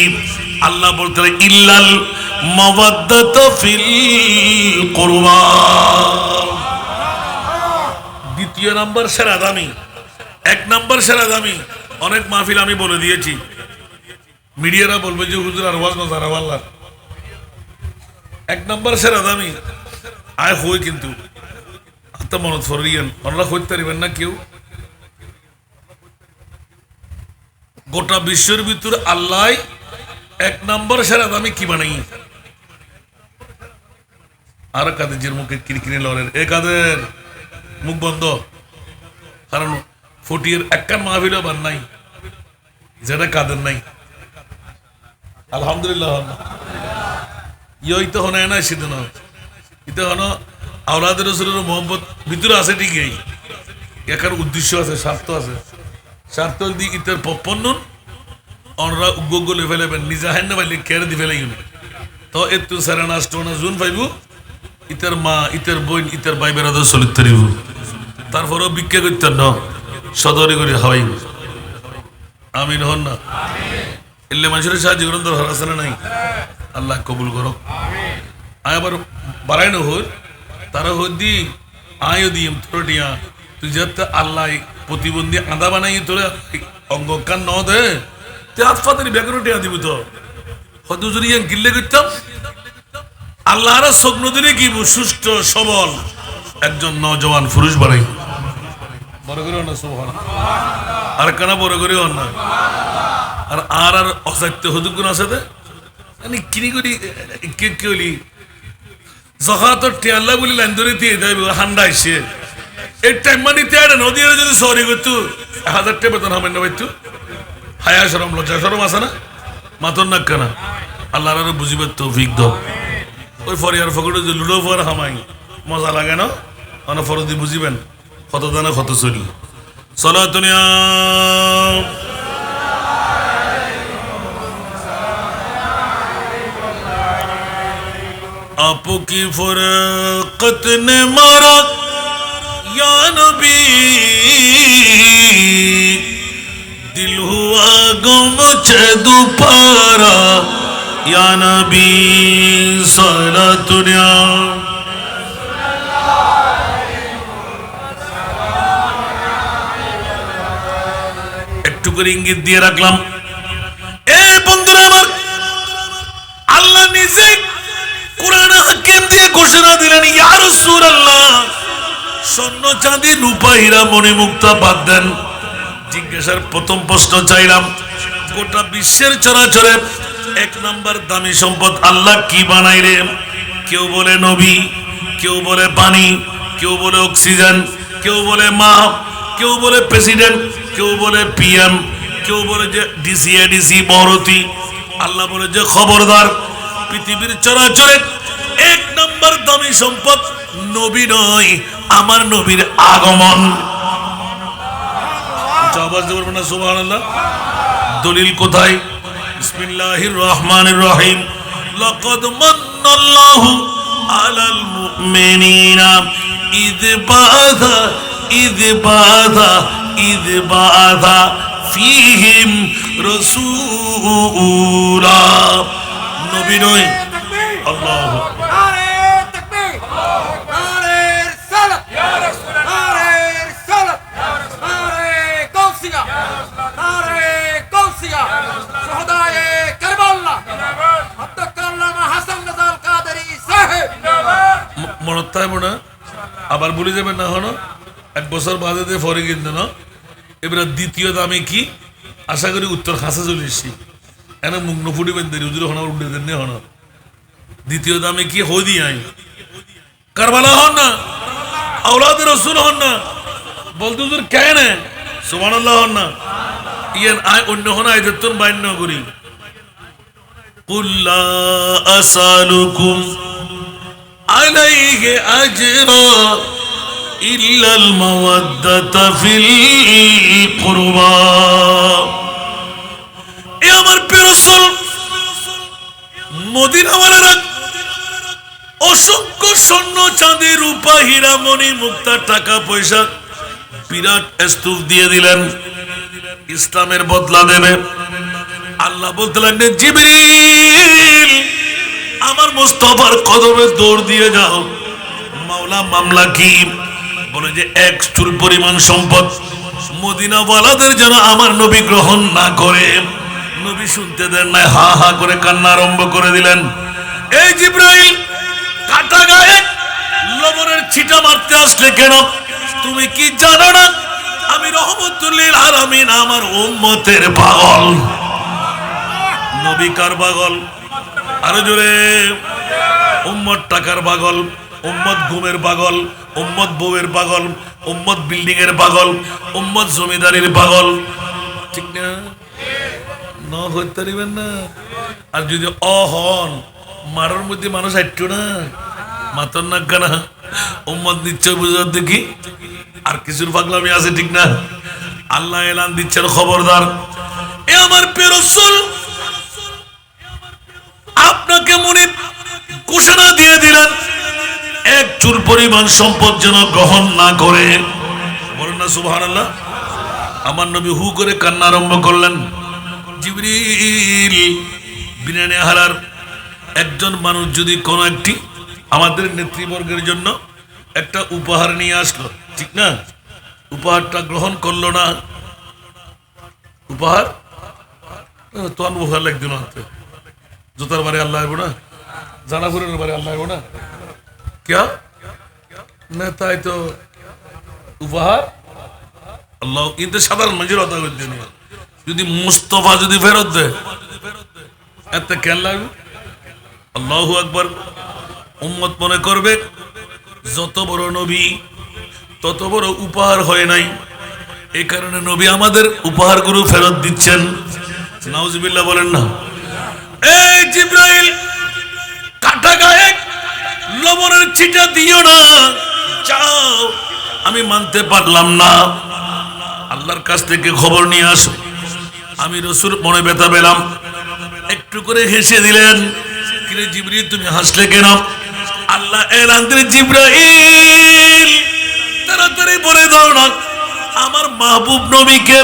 আল্লাহ বলতে ইল্লাল মাওয়াদ্দাতু ফিল কুরবা দ্বিতীয় নাম্বার সেরা দামি এক নাম্বার সেরা দামি অনেক মাহফিল আমি বলে দিয়েছি মিডিয়ারা বলবে যে হুজুর আর ওয়াজ না জানা আল্লাহ এক নম্বর সেরা দামি আয় হই কিন্তু আত্মা মনত ফরিয়েন ওনারা হইতে পারিবেন না কেউ গোটা বিশ্বের ভিতরে আল্লাহ এক নম্বর সেরা দামি কি বানাই আর কাদের মুখে কিরকিরে লড়েন এ কাদের মুখ বন্ধ কারণ ফটির একটা মাহফিল বান নাই যেটা কাদের নাই আলহামদুলিল্লাহ ইয় তো হনে না সেদিন ইতে হন আওলাদ রসুলের মোহাম্মদ ভিতরে আছে ঠিকই একার উদ্দেশ্য আছে স্বার্থ আছে স্বার্থ দি ইতের পপ্পন্ন অনরা উগ্গ ফেলেবেন নিজা হেন না পাইলে কেড়ে দি ফেলাই তো এত সারা নাস্ট না জুন পাইব ইতের মা ইতের বোন ইতের ভাই বেড়াদের চলিত তারিব তারপরেও ভিক্ষা করতেন না সদরে করে হাওয়াইব আমিন হন না এলে মানুষের সাহায্য করেন দরকার আছে না নাই আল্লাহ কবুল করো আয় আবার বাড়াই না হল তারা হদি আয়ও দিম তোর টিয়া তুই যাতে আল্লাহ প্রতিবন্ধী আদা বানাই তোরে অঙ্গ কান ন দে তুই হাত ফাতের ব্যাকরণ টিয়া দিবি তো হয়তো যদি গিল্লে করতাম আল্লাহর স্বপ্ন দিলে কি সুস্থ সবল একজন নজওয়ান পুরুষ বানাই বড় করে না সুবহান আর কেন বড় করে না আর আর আর অসাধ্য হদুক গুণ আছে মানে কিনি করি কে কেলি জহাতর টিয়াল্লা বলি লাইন ধরে দিয়ে দেয় হান্ডা এসে এই টাইম মানে তিয়ারে নদীর যদি সরি করতো 1000 টাকা বেতন হবে না বাইতু হায়া শরম লজ্জা শরম আছে না মাতন না কেনা আল্লাহর আর বুঝিবার তৌফিক দাও ওই ফরিয়ার ফকড়ে যে লুডো ফর হামাই মজা লাগে না মানে ফরদি বুঝিবেন কত দানা কত চলি চলো দুনিয়া आपो की फरकत ने मारा या नबी दिल हुआ गम दोपहरा या नबी सारा दुनिया একটু করে ইঙ্গিত দিয়ে রাখলাম এ বন্ধুরা আমার আল্লাহ নিজে কুরআন হাকিম দিয়ে ঘোষণা দিলেন ইয়া রাসূলুল্লাহ স্বর্ণ চাঁদি রূপা হীরা মণি মুক্তা বাদ দেন জিজ্ঞাসার প্রথম প্রশ্ন চাইলাম গোটা বিশ্বের চরাচরে এক নাম্বার দামি সম্পদ আল্লাহ কি বানাই রে কেউ বলে নবী কেউ বলে পানি কেউ বলে অক্সিজেন কেউ বলে মা কেউ বলে প্রেসিডেন্ট কেউ বলে পিএম কেউ বলে যে ডিসি বড়তি আল্লাহ বলে যে খবরদার পৃথিবীর চরাচরে এক নম্বর দামি সম্পদ নবী নয় আমার নবীর আগমন আওয়াজ দেবেন না সুবহানাল্লাহ দলিল কোথায় বিসমিল্লাহির রহমানির রহিম লাকাদ মান্নাল্লাহু আলাল মুমিনিনা ইয বাআথা ফীহিম রাসূলা নবী নয় আল্লাহু নারে তাকবীর নারে রিসালাত ইয়া রাসূলুল্লাহ নারে রিসালাত নারে কাউসিয়া নারে কাউসিয়া শাহাদায়ে কারবালা আত্তাকাল্লামা হাসান নাজাল কাদেরী সাহেব মনত তাই মনে আবার বলে যাবেন না হনো এক বছর বাদে ফরে কিন্তু না এবার দ্বিতীয় দামে কি আশা করি উত্তর খাসা চলে এসছি এনে মুখ নফুটিবেন দেরি উজুর হনা উঠে দেন হন দ্বিতীয় দামে কি হদি আই কারবালা হন না আওলাদ রাসূল হন না বলতে হুজুর কেন সুবহানাল্লাহ হন না ইয়ান আই অন্য হন আই দত্তন বাইন না করি কুল লা আসালুকুম আলাইহি আজরা ইল্লাল মাওয়াদ্দাতা ফিল কুরবা এ আমার প্রিয় রাসূল মদিনাওয়ালারা অসংখ্য স্বর্ণ চাঁদি রূপা হীরা মণি মুক্তা টাকা পয়সা বিরাট স্তূপ দিয়ে দিলেন ইসলামের বদলা দেবে আল্লাহ বলতে লাগলেন জিবরিল আমার মুস্তাফার কদমে দৌড় দিয়ে যাও মাওলা মামলা কি বলে যে এক চুল পরিমাণ সম্পদ মদিনাওয়ালাদের যেন আমার নবী গ্রহণ না করে নবী শুনতে দেন না হা হা করে কান্না আরম্ভ করে দিলেন এই জিবরাইল কাটা গায়ে লবণের ছিটা মারতে আসলে কেন? তুমি কি জানো না আমি রহমতুল্লিল আলামিন, আমার উম্মতের পাগল। নবী কার পাগল? আরো জোরে। উম্মত টাকার পাগল, উম্মত ঘুমের পাগল, উম্মত বউয়ের পাগল, উম্মত বিল্ডিং এর পাগল, উম্মত জমিদারির পাগল, ঠিক না? না হইতে পারিবেন না। আর যদি হন মারার মধ্যে মানুষ একটু না মাতন না কেন উম্মত নিশ্চয় বুঝার দেখি আর কিছুর পাগলামি আছে, ঠিক না? আল্লাহ এলান দিচ্ছেন, খবরদার এ আমার প্রিয় রাসূল আপনাকে মনে ঘোষণা দিয়ে দিলেন এক চুল পরিমাণ সম্পদ যেন গ্রহণ না করে। বলেন না সুবহানাল্লাহ। আমার নবী হু করে কান্না আরম্ভ করলেন। জিবরিল বিনানে হারার একজন মানুষ যদি কোনো একটি আমাদের নেতৃবর্গের জন্য একটা উপহার নিয়ে আসলো, ঠিক না? উপহারটা গ্রহণ করলো না, উপহার তো উপহার লাগতো না, জুতার বারে আল্লাহ আইব না, জানাপুরের বারে আল্লাহ আইব না, क्या না? তাই তো উপহার আল্লাহ কিন্তু সাধারণ মানুষের কথা বলতে নেই। যদি মুস্তফা যদি ফেরত দেয় এত কেন লাগবে? আল্লাহু আকবার। উম্মত মনে করবে যত বড় নবী তত বড় উপহার হয় নাই, এই কারণে নবী আমাদের উপহারগুলো ফেরত দিচ্ছেন। নাউজুবিল্লাহ বলেন না। এই জিবরাইল কাটা গায়ে লবণের ছিটা দিও না, চাও আমি মানতে পারলাম না, আল্লাহর কাছ থেকে খবর নিয়ে আসো। আমি রাসূল মনে ব্যথা পেলাম, একটু করে হেসে দিলেন। কিরে জিবরিল তুমি হাসলে কেন? আল্লাহ এলান দিলেন, জিবরাইল তাড়াতাড়ি বলে দাও না আমার মাহবুব নবীকে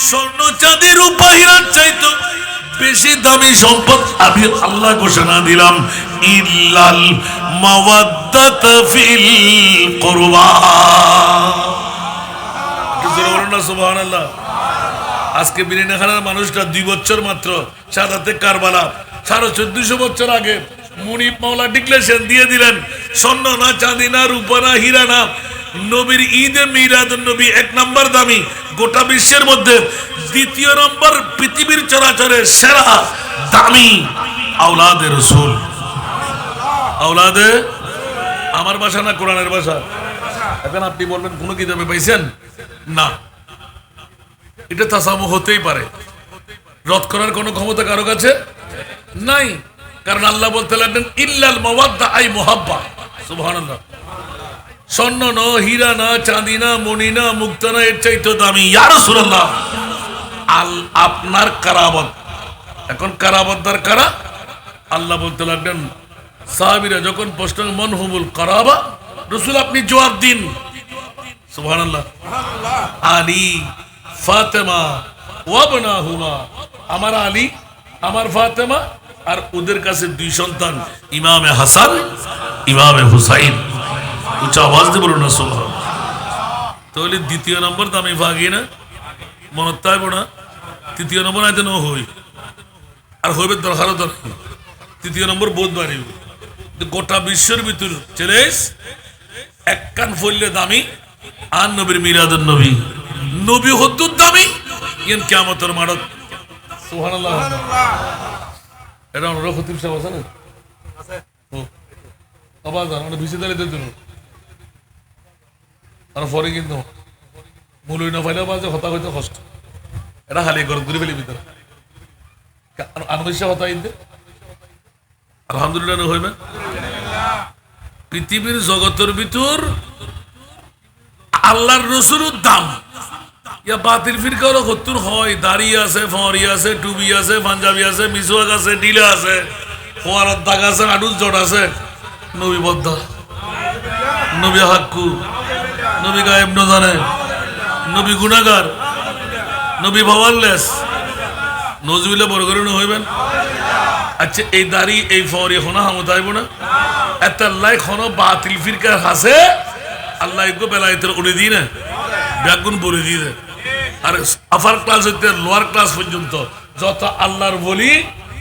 স্বর্ণ চাঁদি রূপা হীরার চাইতো বেশি দামি সম্পদ আমি আল্লাহ ঘোষণা দিলাম, ইল্লাল মাওয়াদ্দাত ফিল কুরবা। সুবহানাল্লাহ। আজকে বিরিনাখানার মানুষটা 2 বছর মাত্র শাহাদাতে কারবালা 1450 বছর আগে মুনিব মাওলা ডিক্লেরেশন দিয়ে দিলেন, স্বর্ণ না চাঁদি না রূপা না হীরা না, নবীর ঈদে মিলাদুন নবী 1 নম্বর দামি, গোটা বিশ্বের মধ্যে 2য় নম্বর পৃথিবীর চরাচরের সেরা দামি আওলাদে রাসূল। আওলাদে আমার ভাষা না কোরআনের ভাষা? এখন আপনি বলবেন কোন কিতাবে পাইছেন? না, এটা তাসামু হতেই পারে, রদ করার কোনো ক্ষমতা কারো কাছে নাই, কারণ আল্লাহ বলতে লাগলেন ইল্লাল মাওয়াদ্দা আই মুহাব্বা। সুবহানাল্লাহ। স্বর্ণ না, হীরা না, চাঁদি না, মণি না, মুক্তা না, এর চাইতে দামি ইয়া রাসূলুল্লাহ আপনার কারাবত। এখন কারাবতদার কারা? আল্লাহ বলতে লাগলেন, সাহাবীরা যখন প্রশ্ন মান হুমুল কারাবা, রাসূল আপনি জবাব দিন। সুবহানাল্লাহ। আলী ফাতেমা ওয়া বনাহুমা, আমার আলী আমার ফাতেমা আর ওদের কাছে 2 সন্তান, ইমামে হাসান ইমামে হুসাইন। উচ্চ আওয়াজ দিয়ে বলুন না সুবহানাল্লাহ। তাহলে 2য় নম্বর দামি ভাগি না মনে তাইব না, 3য় নম্বর আইতে ন হই আর হইবে দরকারও দরকার, 3য় নম্বর বোধ বাড়িব। গোটা বিশ্বের ভিতর চ্যালেঞ্জ, এক কান ফললে দামি আর নবীর মিলাদুন নবী, নবী হদ্দুর দামি ইন কিয়ামতের মারত। সুবহানাল্লাহ। এটা আমরা খতিব সাহেব আছে না আবার আমরা ভিসি দাঁড়িয়ে দিন আর পরে কিন্তু মূলই না পাইলে বাজে হতা হইতে কষ্ট, এটা খালি ঘর ঘুরে ফেলি ভিতরে আনবিশা হতা ইন্দে আলহামদুলিল্লাহ হইবে। পৃথিবীর জগতের ভিতর আল্লাহর রাসূলের দাম ইয়া বাতিল ফিরকারও কতুর হয়, দাড়ি আছে, ফরি আছে, টুবি আছে, পাঞ্জাবি আছে, মিসওয়াক আছে, ডিলা আছে, ফোয়ারত দাগ আছে, আডুস জট আছে, নবী বদ্ধ, নবী হাক্কু, নবী গায়েব ন জানে, নবী গুনাহগার, নবী পাওয়ারলেস। নজরুল্লাহ বড় করে হইবেন। আচ্ছা এই দাড়ি এই ফরি হনা হামতাইব না এত আল্লাহ খন বাতিল ফিরকার হাসে আল্লাহ বেলায়েতের উড়ে দিই না ব্যাগুন বলে দিয়ে দেয়। আর আপার ক্লাস হইতে লোয়ার ক্লাস পর্যন্ত যত আল্লাহর বলি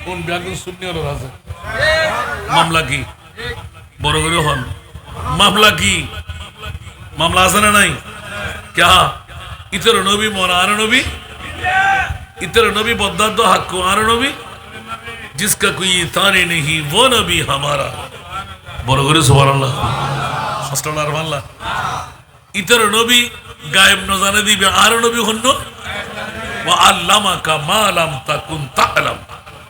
কোন ব্যাগুন সুন্নি আছে মামলা কি বড় করে হন। মামলা কি? মামলা আছে না নাই? क्या इतर नबी मोनार नबी इतर नबी बद्दाद हक्कुआर नबी जिसका कोई ताने नहीं वो नबी हमारा বড় করে সুবহানাল্লাহ আস্তাগফিরুল্লাহ আল্লাহ। ইতর নবী গায়েব ন জানে দিবে আর নবী হন্ন ওয়া আল্লামাকা মা লাম তাকুন তা'লাম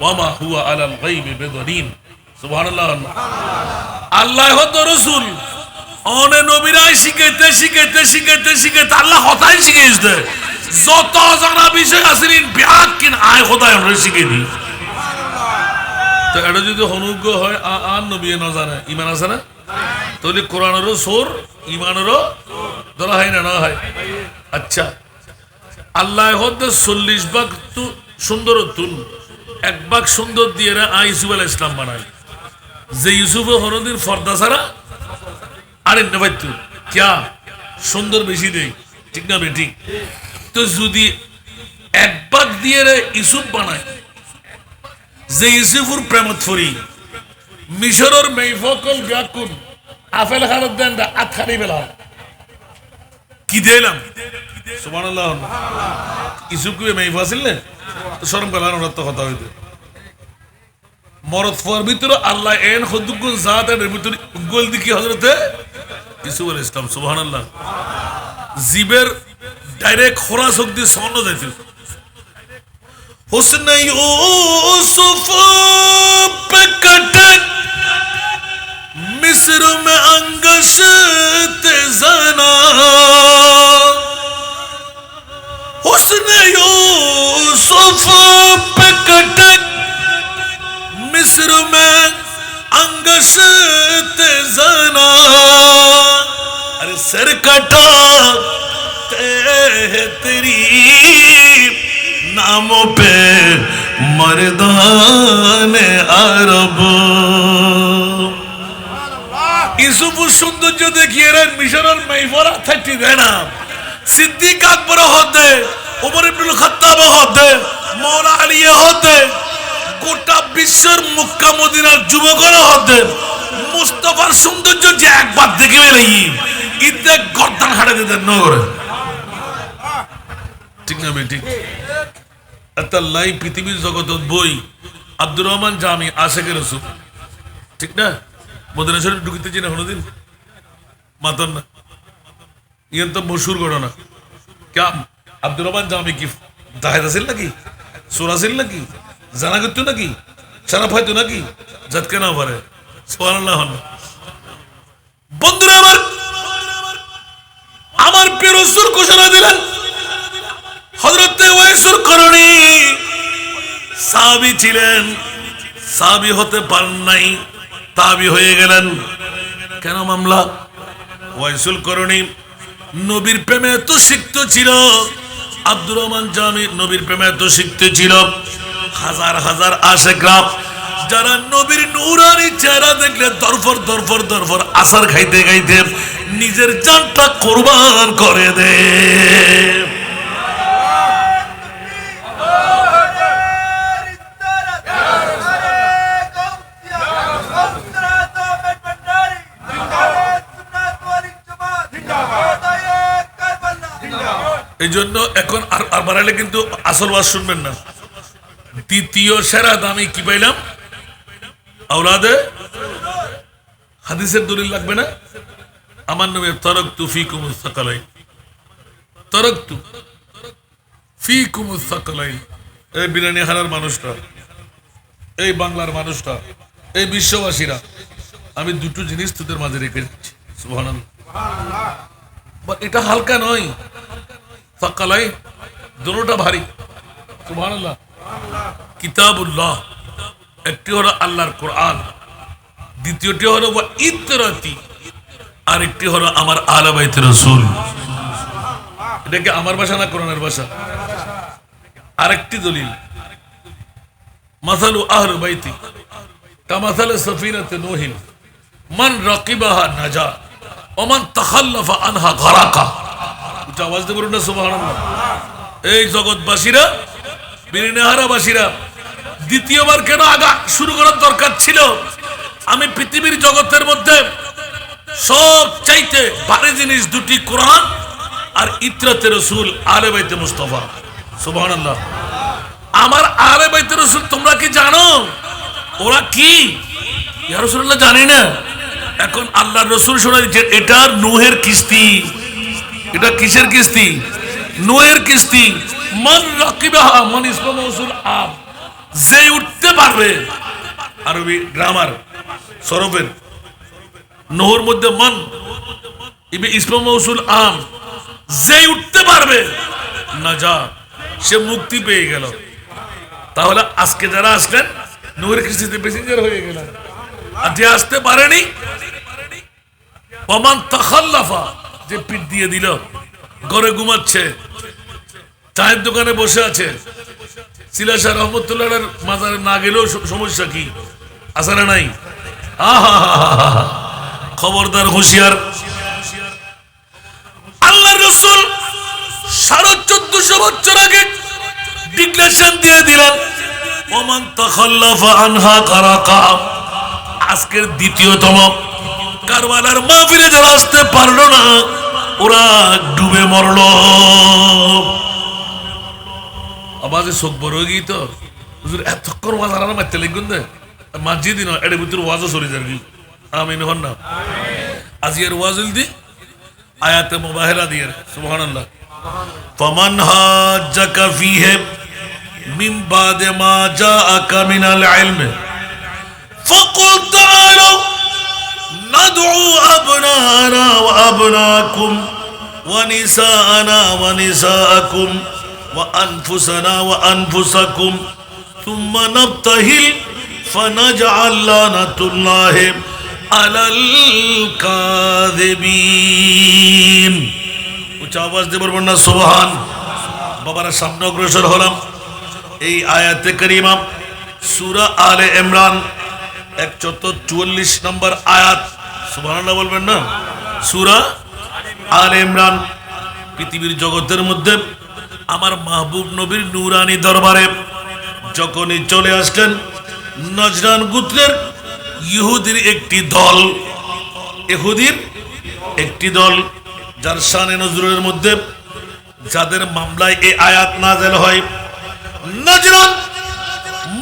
ওয়া মা হুয়া আলাল গায়বি বিদনীন সুবহানাল্লাহ। আল্লাহ হতো রাসূল অনে নবীরাই শিখাইতে শিখাইতে শিখাইতে শিখাইতে আল্লাহ হতাই শিখাইছে যত জানা বিষয় আসেন ব্যাক কিন আয় খোদাই আমরা শিখাই দিই। তো এটা যদি অনুজ্ঞ হয় আর নবী না জানে ইমান আছে না, তাহলে কোরআনেরও সোর ইমানেরও ধরা হয় না, না হয়। আচ্ছা আল্লাহ হতে 40 ভাগ সুন্দর তুল 1 ভাগ সুন্দর দিয়ে ইউসুফ আলাইহিস সালাম বানায়, যে ইউসুফ হরদিন ফর্দা ছাড়া আরে ভাই তুই ক্যা সুন্দর বেশি দেই, ঠিক না বেটি? তো যদি 1 ভাগ দিয়ে ইউসুফ বানায়, যে ইউসুফুর প্রেমত ফরি মিশরের মেইফকল ব্যাকুন আফেল খারত দেন আত খারি বেলা কি দিলাম সুবহানাল্লাহ। ইউসুফ কি মেইফ আছিল না? তো শরম গলার ওর তো কথা হইতো মরদ ফর ভিতর আল্লাহ এন খুদুগুন জাতের ভিতর গোল দিকে হযরতে ইউসুফ আলাইহিস সালাম সুবহানাল্লাহ জিবের ডাইরেক্ট খোরা চোখ দিয়ে সন্ন যাইতো। हुस्न यूसुफ पे कटक मिस्र में अंगश जना, हुस्न यूसुफ पे कटक मिस्र में अंगश जना, अरे सर कटा तेरी नामों पे मर्दाने अरब। ইউসুফ সৌন্দর্য দেখিয়ে মিশরের মেইফরা থাকতে দেয় না, সিদ্দিক আকবর হতে ওমর ইবনুল খাত্তাব হতে মওলা আলী হতে গোটা বিশ্বের মক্কা মদিনার যুবকরা হতে মুস্তাফার সৌন্দর্য যে একবার দেখে গেলেই ইতে গর্দান হাড়ে দিতেন নগরে, ঠিক না ঠিক? আল্লাহ পৃথিবীর জগৎ বই আব্দুর রহমান জামি আশেকে রসুল, ঠিক না? মদিনা শরীফ ঢুকিতে চিনা কোনোদিন মাতান না, ইয়ে তো মশুর ঘটনা। ক্যা আব্দুর রহমান জামি কি জাহেদ আছিল নাকি, সোর আছিল নাকি, জানা করতো নাকি, সারা ফাইতো নাকি, জাতকে না পারে সুবহানাল্লাহ। বন্ধুরা আমার প্রিয় রাসূল ঘোষণা দিলেন হযরতে ওয়াইসুল করণী সাহাবী ছিলেন, সাহাবী হতে পারেন নাই, তাবি হয়ে গেলেন। কেন মামলা? ওয়াইসুল করণী নবীর প্রেমে এত সিক্ত ছিল, আব্দুর রহমান জামি নবীর প্রেমে এত সিক্ত ছিল, হাজার হাজার আশিকরা যারা নবীর নূরানি চেহারা দেখলে দরফর দরফর দরফর আসার খাইতে খাইতে নিজের জানটা কুরবান করে দেয়। এই জন্য এখন আর বাড়ালে কিন্তু আসল ওয়াজ শুনবেন না। দ্বিতীয় সেরা দামি কি পাইলাম? আওলাদে হাদিসের দলিল লাগবে না? আমার নবী তারাকতু ফিকুমুস সাকালাইন, তারাকতু ফিকুমুস সাকালাইন। এই বিরানি হারার মানুষটা, এই বাংলার মানুষটা, এই বিশ্ববাসীরা, আমি দুটো জিনিস তোদের মাঝে রেখে দিচ্ছি সুবহানাল্লাহ। বাট এটা হালকা নয়, সাকালাইন দুটোটা ভারী সুবহানাল্লাহ। কিতাবুল্লাহ একটি হলো আল্লাহর কোরআন, দ্বিতীয়টি হলো ইতরাতি, আর একটি হলো আমার আহলে বাইত রাসূল। এটা কি আমার ভাষা না কোরআনের ভাষা? আরেকটি দলিল মাসালু আহলে বাইতি কামাসাল সাফিনাতি নূহিন মান রাকিবাহা নাজা ওয়া মান তাখাল্লাফা আনহা গারাকা। উচ্চ আওয়াজ দিয়ে বলুন না সুবহানাল্লাহ। এই জগৎবাসীরা, বিরিনাহারাবাসীরা দ্বিতীয়বার কেন আগা শুরু করার দরকার ছিল? আমি পৃথিবীর জগতের মধ্যে সব চাইতে ভারী জিনিস দুটি, কোরআন আর ইত্রাতে রসুল আলে বাইতে মুস্তফা। সুবহানাল্লাহ। আমার আলে বাইতে রসুল তোমরা কি জানো ওরা কি? ইয়া রাসূলুল্লাহ জানি না। এখন আল্লাহর রসুল শোনায় যে এটা নূহের কিস্তি। এটা কিসের কিস্তি? নূহের কিস্তি। মান রাকিবাহা, মান ইসমা মাউসুল আম, যে উঠতে পারবে। আরবি গ্রামার সরফের নহর মধ্যে মান ইসমা মাউসুল আম, যে উঠতে পারবে নাজা, সে মুক্তি পেয়ে গেল। তাহলে আজকে যারা আসলেন নূহের কিস্তিতে প্যাসেঞ্জার হয়ে গেলেন, আর যে আসতে পারেনি ওমান তাখাল্লাফা, যে পিঠ দিয়ে দিল, ঘরে ঘুমাচ্ছে, চায়ের দোকানে বসে আছে, সিলাশা রহমতুল্লাহ মাজারে না গেলেও সমস্যা কি আছে না নাই? খবরদার, হুঁশিয়ার। আল্লাহর রাসূল 1450 বছর আগে ডিক্লারেশন দিয়ে দিলেন ওমান তাখাল্লাফা আনহা কারাকা। আজকের দ্বিতীয়তম কারবালার মাহফিলে যারা আসতে পারলো না ওরা ডুবে মরল। আবাজে চোখ বড় হয়ে গিয়ে তো হুজুর এতক্ষণ ওয়াজ আলাদা মারতে লিখুন দে মাঝি দিন এর ভিতরে ওয়াজও চলে যাবি। আমিন হন না। আজকের ওয়াজ দি আয়াতে মুবাহিরা দিয়ে সুবহানাল্লাহ। ফামান হাজ্জাকা ফীহি মিন বাদে মা জাআকা মিনাল ইলমি ফাকুল তাআলু নাদউ আবনানা ওয়া আবনাকুম ওয়া নিসাআনা ওয়া নিসাআকুম ওয়া আনফুসানা ওয়া আনফুসাকুম সুম্মা নাবতাহিল ফানাজআল লানাতুল্লাহি আলাল কাযিবিন। উচ্চ আওয়াজ দিয়ে বলবেন না সুবহান। বাবারা সামনে অগ্রসর হলাম। এই আয়াতে কারিমা সূরা আলে ইমরান 144 নম্বর আয়াত। সুবহানাল্লাহ বলবেন না। সূরা আলে ইমরান। পৃথিবীর জগতের মধ্যে আমার মাহবুব নবীর নূরানি দরবারে যখনই চলে আসলেন নজরান গোত্রের ইহুদির একটি দল, ইহুদির একটি দল যার শানে নজরুলের মধ্যে যাদের মামলায় এই আয়াত নাযিল হয়। নজরান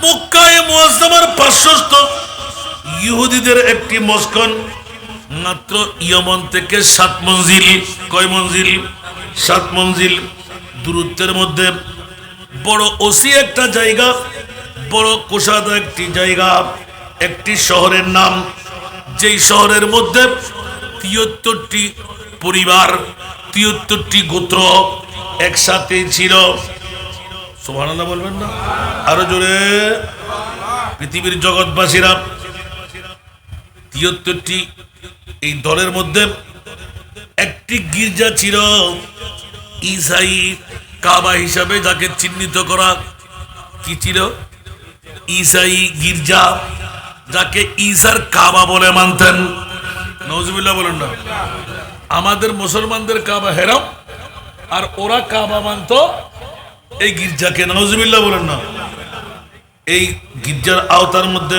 মক্কায়ে মুআজ্জামার পার্শ্বস্থ ইহুদিদের একটি মস্কন, মাত্র ইয়মন থেকে 7 মঞ্জিল। কয় মঞ্জিল? 7 মঞ্জিল দূরত্বের মধ্যে বড় ওসি একটা জায়গা, বড় কোষাদা একটি জায়গা, একটি শহরের নাম, যেই শহরের মধ্যে 73টি পরিবার, 73টি গোত্র একসাথে ছিল। সুবহানাল্লাহ বলবেন না আরো জোরে। পৃথিবীর জগৎবাসীরা 73টি এই দলের মধ্যে একটি গির্জা ছিল ঈসাই কাবা হিসাবে, যাকে চিহ্নিত করা কি ছিল? ঈসাই গির্জা, যাকে ঈসার কাবা বলে মানতেন। নাউজুবিল্লাহ বলেন না। আমাদের মুসলমানদের কাবা হেরাম, আর ওরা কাবা মানত এই গির্জাকে। নাউজুবিল্লাহ বলেন না। এই গির্জার আওতার মধ্যে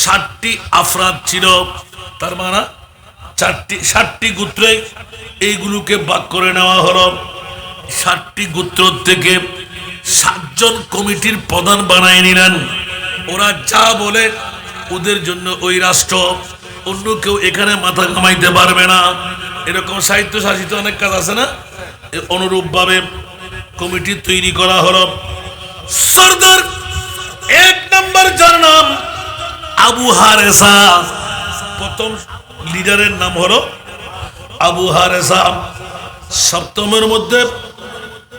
60টি আফরাদ ছিল, তার মানে 60টি গোত্রে এইগুলোকে ভাগ করে নেওয়া হলো। 60টি গোত্র থেকে 7 জন কমিটির প্রধান বানায় নিলেন। ওরা যা বলে ওদের জন্য ওই রাষ্ট্র, অন্য কেউ এখানে মাথা কামাইতে পারবে না। এরকম সাহিত্য শাসিত অনেক কাজ আছে না? অনুরূপ ভাবে কমিটি তৈরি করা হলো। সরদার 1 নম্বর যার নাম আবু হারেসা, প্রথম লিডারের নাম হলো আবু হারেসা। সপ্তমের মধ্যে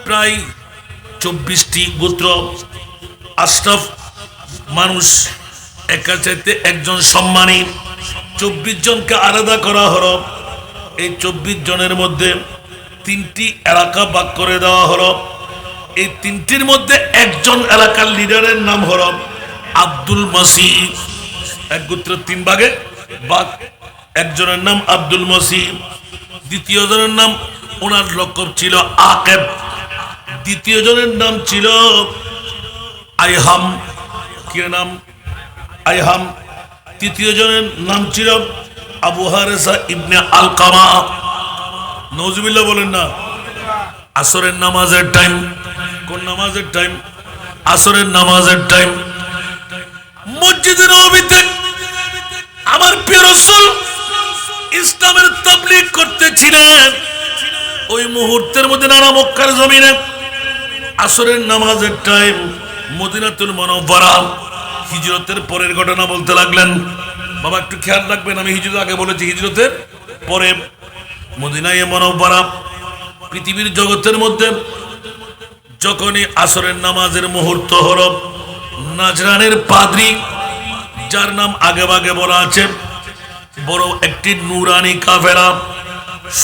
প্রায় 24টি গোত্র, আশরাফ মানুষ, একা চাইতে একজন সম্মানী। 24 জনকে আলাদা করা হলো। এই 24 জনের মধ্যে 3টি এলাকা ভাগ করে দেওয়া হলো। এই 3টির মধ্যে একজন এলাকার লিডারের নাম হলো আব্দুল মসিহ। এক গোত্র 3 ভাগে ভাগ। একজনের নাম আব্দুল মসিহ, দ্বিতীয় জনের নাম, ওনার লকব ছিল আকেব, দ্বিতীয় জনের নাম ছিল আইহাম। কি নাম? আইহাম। তৃতীয় জনের নাম ছিল আবু হারেসা ইবনে আলকামা। নওজুবিল্লাহ বলেন না। আসরের নামাজের টাইম, কোন নামাজের টাইম? আসরের নামাজের টাইম। মসজিদে নববীতে আমার প্রিয় রাসূল ইসলামের তাবলীগ করতেছিলেন। ওই মুহূর্তের মধ্যে নানা মক্কার জমিনে আসরের নামাজের টাইম। মদিনাতুল মুনাওয়ারা হিজরতের পরের ঘটনা বলতে লাগলেন। বাবা একটু খেয়াল রাখবেন, আমি হিজরত আগে বলেছি, হিজরতের পরে মদিনায়ে মুনাওয়ারা পৃথিবীর জগতের মধ্যে যখনই আসরের নামাজের মুহূর্ত হলো, নাজরানের পাদ্রী, যার নাম আগে ভাগে বলা আছে, বড় একটি নুরানি কাফেরা,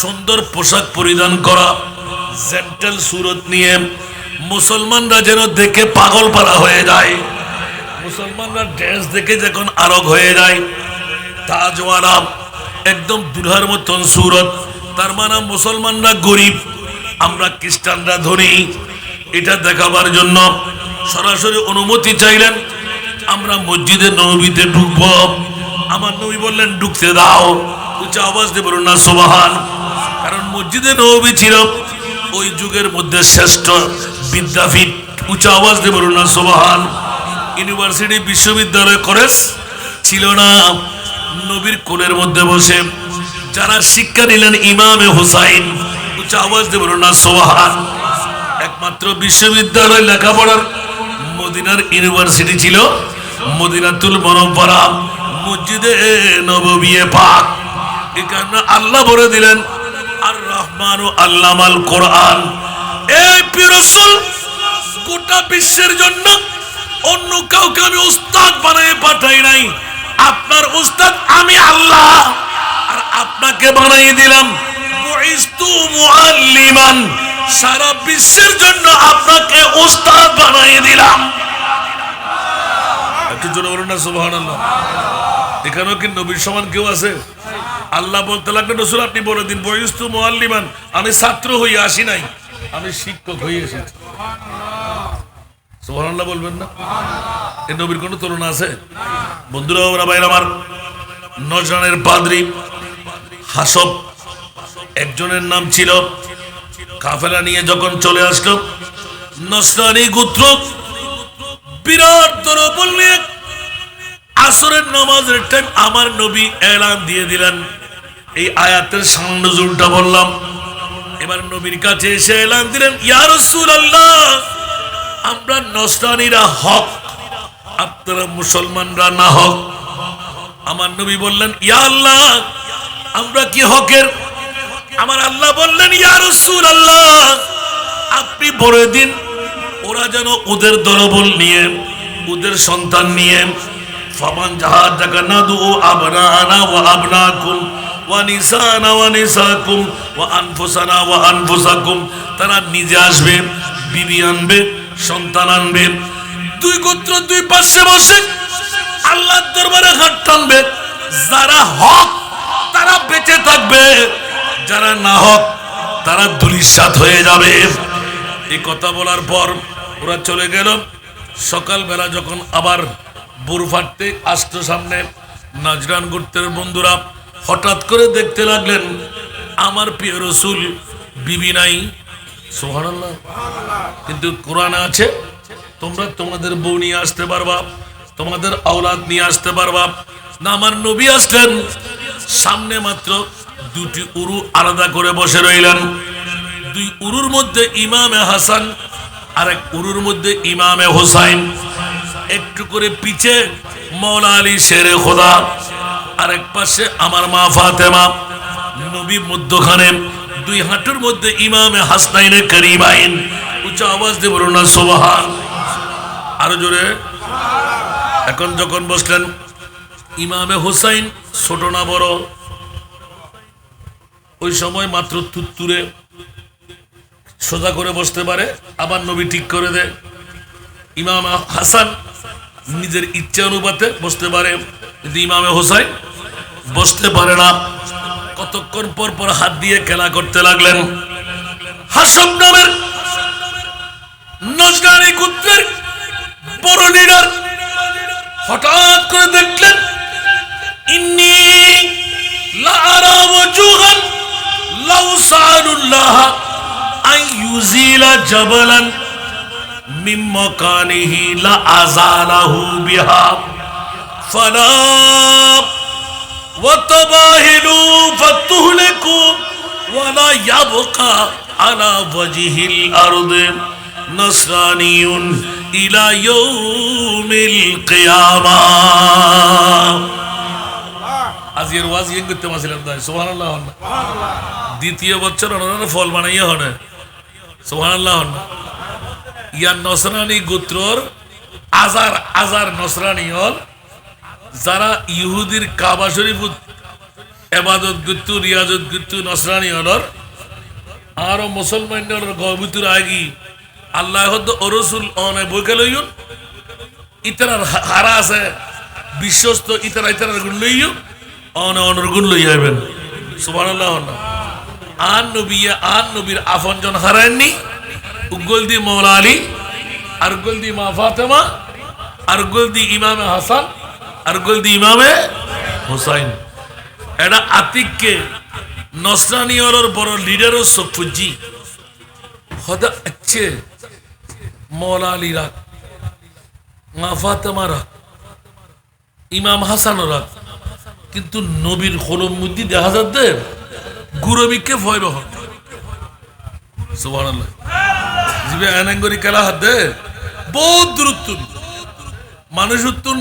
সুন্দর পোশাক পরিধান করা, জেন্টাল সুরত নিয়ে মুসলমানরা যেন দেখে পাগল পারা হয়ে যায়। মুসলমানরা ড্রেস দেখে যখন আরগ হয়ে যায়, তাজওয়ালা একদম দুলহার মতন সুরত, তার মানে মুসলমানরা গরিব, আমরা খ্রিস্টানরা ধনী। এটা দেখাবার জন্য সরাসরি অনুমতি চাইলেন, আমরা মসজিদে নববীতে ঢুকব। আমার নবী বললেন ঢুকতে দাও। উচ্চ আওয়াজ দিয়ে বলুন না সুবহান। কারণ মসজিদে নববী ছিল ওই যুগের মধ্যে শ্রেষ্ঠ বিদ্যাপীঠ। উচ্চ আওয়াজ দিয়ে বলুন না সুবহান। ইউনিভার্সিটি, বিশ্ববিদ্যালয়, কলেজ ছিল না। নবীর কোলের মধ্যে বসে যারা শিক্ষা নিলেন ইমামে হুসাইন, উচ্চ আওয়াজ দিয়ে বলুন না সুবহান। একমাত্র বিশ্ববিদ্যালয় লেখাপড়ার মদিনার ইউনিভার্সিটি ছিল মদিনাতুল মুনাওয়ারা, মসজিদে নববী পাক। এই কারণে আল্লাহ বলে দিলেন আর রহমানু আল্লামাল কোরআন। এই প্রিয় রাসূল গোটা বিশ্বের জন্য অন্য কাউকে আমি উস্তাদ বানিয়ে পাঠাই নাই। আপনার উস্তাদ আমি আল্লাহ, আর আপনাকে বানিয়ে দিলাম বুইস্তু মুআল্লিমান। সারা বিশ্বের জন্য আপনাকে উস্তাদ বানিয়ে দিলাম। একটু জোরে বলুন না সুবহানাল্লাহ। এখানেও কি নবীর সমান কেউ আছে? আল্লাহ বলতে লাগলেন রাসূল আপনি বলে দিন বুইস্তু মুআল্লিমান, আমি ছাত্র হয়ে আসি নাই, আমি শিক্ষক হয়ে এসেছি। সুবহানাল্লাহ বলবেন না? এই নবীর কোনো তুলনা আছে? বন্ধুরা, ওরা ভাইরা আমার, নজরানের পাদ্রী হাসব একজনের নাম ছিল। কাফেলা নিয়ে যখন চলে আসলো, নসরানি গোত্র বিরাট দরবল নিয়ে আসরের নামাজের টাইম আমার নবী এলান দিয়ে দিলেন। এই আয়াতের সামনুজুলটা বললাম। এবার নবীর কাছে এসে এলান দিলেন, ইয়া রাসূলুল্লাহ, আমরা নসরানীরা হক, আপনারা মুসলমানরা না হক। আমার নবী বললেন, ইয়া আল্লাহ, আমরা কি হকের? আমার আল্লাহ বললেন, ইয়া রাসূলুল্লাহ, আপনি বলে দিন ওরা যেন ওদের দলবল নিয়ে, ওদের সন্তান নিয়ে, ফামান জাহাদাকা নাদু আবনানা ওয়া আবনাকুম ওয়া নিসানা ওয়া নিসাকুম ওয়া আনফুসানা ওয়া আনফুসাকুম, তারা নিজে আসবে, বিবি আনবে, সন্তান আনবে, দুই গোত্র দুই পাশে বসে আল্লাহর দরবারে হাত টানবে। যারা হক তারা বেঁচে থাকবে, যারা না হক তারা ধূলিসাৎ হয়ে যাবে। এই কথা বলার পর ওরা চলে গেল। সকালবেলা যখন আবার ভোর ফাটতে আসতো সামনে, নাজরান গোত্রের বন্ধুরা হঠাৎ করে দেখতে লাগলেন আমার প্রিয় রাসূল বিবি নাই। সুবহানাল্লাহ। কিন্তু কোরআনে আছে তোমরা তোমাদের বউ নিয়ে আসতে পারবা, তোমাদের আওলাদ নিয়ে আসতে পারবা না। আমার নবী আসলেন, সামনে মাত্র দুটি উরু আলাদা করে বসে রইলেন। দুই উরুর মধ্যে ইমামে হাসান, আরেক উরুর মধ্যে ইমামে হুসাইন। একটু করে পিছে মওলা আলী শেরে খোদা, আরেক পাশে আমার মা ফাতেমা। নবী মধ্যখানে, দুই হাঁটুর মধ্যে ইমামে হাসনাইনে করিমাইন। উচ্চ আওয়াজ দিয়ে বলুন না সুবহান। আরো জোরে। এখন যখন বসলেন, ইমামে হুসাইন ছোট না বড়? ওই সময় মাত্র তুত্তুরে সোজা করে বসতে পারে, আবার নবী ঠিক করে দেয়। ইমাম হাসান নিজের ইচ্ছা অনুপাতে বসতে পারে, কিন্তু ইমামে হুসাইন বসতে পারে না। কতক্ষণ পর পর হাত দিয়ে খেলা করতে লাগলেন। হাসব নামের নজরানি গোত্রের বড় লিডার হঠাৎ করে দেখলেন ইন্নী লা আরা ওয়াজুহান লাউ সাআলুল্লাহ আন ইউজিলা জাবালান মিন মাকানিহি লা আযালাহু বিহা ফালা ওয়া তাবাহিলু ফাতুহলিকু ওয়া লা ইয়াবকা আলা ওয়াজহিল আরদি নাসরানিয়ুন ইলা ইয়াউমিল কিয়ামাহ। আজকের ওয়াজ ইয়ে করতে মাসিলাম তাই সুবহানাল্লাহ। দ্বিতীয় বছর ওনারা ফল বানাইয়া হনে সুবহানাল্লাহ। ইয়ার নসরানি গোত্রর আজার আজার নসরানি হল যারা ইহুদির কাবা শরীফ এবাদত গুত্তু রিয়াজত গুত্তু নসরানি হলর আর মুসলমানের গবিতুর আগি আল্লাহ রসুল অনে বইকে লইন ইতার হারা আছে বিশ্বস্ত ইতারা ইতার গুণ লইও অনে অনর গুণ লই যাবেন সুবহানাল্লাহ। আন নবীর আফনজন হারায়নি উগল দি মৌলা আলী আর উগল দি মা ফাতেমা আর উগল দি ইমামে হাসান আর উগল দি ইমামে হুসাইন। এটা আতিককে নসরানি ওর বড় লিডার ও সফুজি হদা अच्छे মৌলা আলী রাত মা ফাতেমা রাত ইমাম হাসান রাত কিন্তু নবীর খোলম মুদ্দি দেখা যাচ্ছে গুরবিকে ভয় বহ সুবহানাল্লাহ। জিবে আনাঙ্গরি খেলা হাত দে বহুত দূরত্ব মানুষ উত্তুন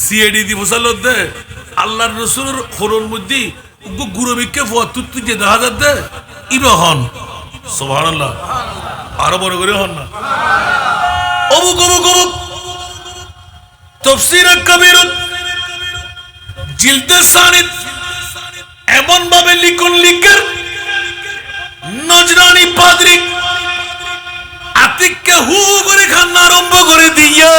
সিআইডি দি বসাল দে আল্লাহর রসুলের খোলম মুদ্দি গুরবিকে ভয় তুত্তু যে দেখা যাচ্ছে ইবে হন সুবহানাল্লাহ। আরো বড় করে হন না অবুক অবুক অবুক তাফসীর কবির জিলদে সানিদ এমন ভাবে লিখন লিখের নজরানি পাদ্রী আতিককে হু করে খান্না আরম্ভ করে দিয়ে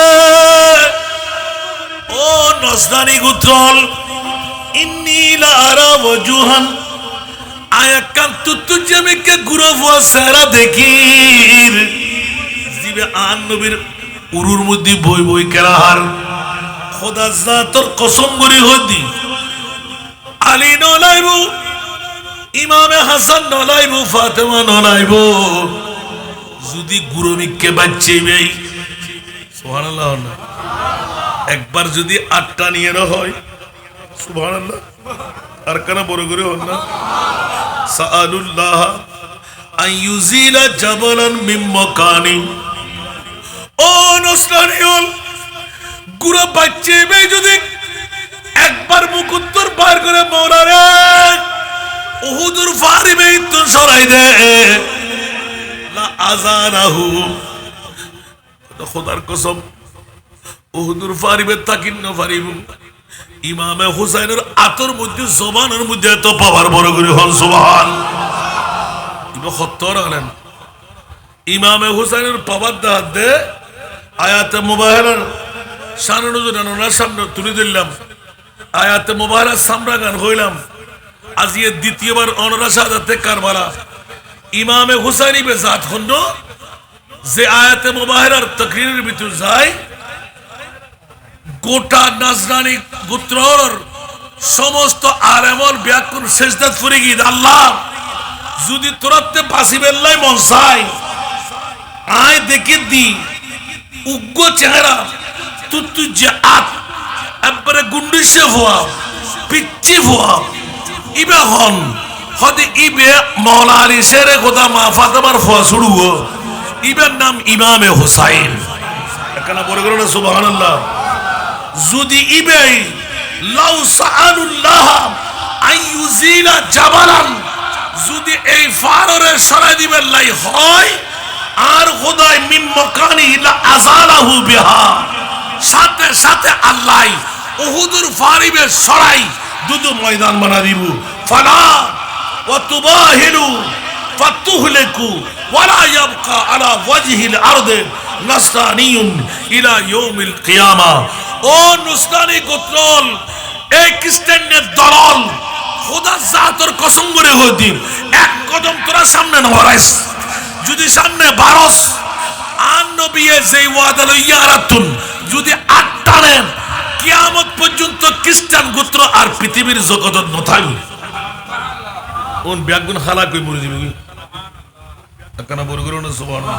ও নজরানি গোত্রল ইন্নী লা আরা ওয়াজুহান আয়াকান তুতু জমিকে গুরফা সারা দেখির জিবে আন নবীর উরুর মধ্যে বই বই কেরাহার খোদা জাতর কসম করে হদি আলী নলাইবু ইমামে হাসান নলাইবু ফাতেমা নলাইবু যদি গুরমিককে বাচ্চাইবে সুবহানাল্লাহ। একবার যদি আটটা নিয়ে হয় সুবহানাল্লাহ আর কেন বড় করে হন না সাআলুল্লাহ আন ইউজিলা জাবালান মিন মাকানি ও নসরানিয়ল গুরু বাচ্চাইবে যদি একবার মুকুত্তর পার করে মওলা রে উহুদুর ফারিবে তো সরাই দে লা আযানাহু খোদার কসম উহুদুর ফারিবে তাকিন না ফারিবু ইমামে হুসাইনের আতর মধ্যে জবানের মধ্যে এত পাওয়ার বড় করে হন সুবহান। ইবে খত্তর আলেন ইমামে হুসাইনের পাওয়ার দাহাত দে আয়াতে মুবাহরার শান নজর ওনার সামনে তুলে দিলাম আয়াতে মুবাহরার সামরা গান হইলাম আজ এ দ্বিতীয়বার অনরা শাহাদাতে কারবালা ইমামে হুসাইনি বে জাত খন্ড যে আয়াতে মুবাহরার তাকরীরের ভিতর যায় গোটা নজরানি গোত্রর সমস্ত আলেমল ব্যাকুল সেজদাত ফুরে গিয়ে আল্লাহ যদি তোরাতে বাসিবেল্লাই মন চাই আয় দেখে দি উগ্র চেহারা তুই যে আত একবারে গুন্ডিসে ভোয়া পিচ্ছি ভোয়া ইবে হন হদে ইবে মওলা আলী শেরে খোদা মা ফাতেমার ফোয়া শুরুও ইবের নাম ইমামে হুসাইন এখানে বলে গেল না সুবহানাল্লাহ। যদি ইবে লাউ সাআলুল্লাহ আন ইউজিলা জাবালান যদি এই ফাররে সরাই দিবেন লাই হয় আর খোদাই মিন মাকানি লা আযালাহু বিহা সাথে সাথে আল্লাহ উহুদুর ফারিবে সরাই দুদু ময়দান বানা দিব ফালা ওয়া তুবাহিলু ফাতুহলিকু ওয়ালা ইয়াবকা আলা ওয়াজহিল আরদি নাসরানিয়ুন ইলা ইয়াউমিল কিয়ামা। ও নুসরানি গোত্রল এই খ্রিস্টানের দলাল খোদা জাতর কসম করে হদি এক কদম তোরা সামনে নড়াইস যদি সামনে বারস আন নবী যেই ওয়াদা লইয়া রাতুন যদি আটটা নেন কিয়ামত পর্যন্ত খ্রিস্ট খ্রিস্টান গোত্র আর পৃথিবীর জগতত নথাইল ওন ব্যাগুন হালা কই মরে দিবি একখানা বড় করে না সুবহানাল্লাহ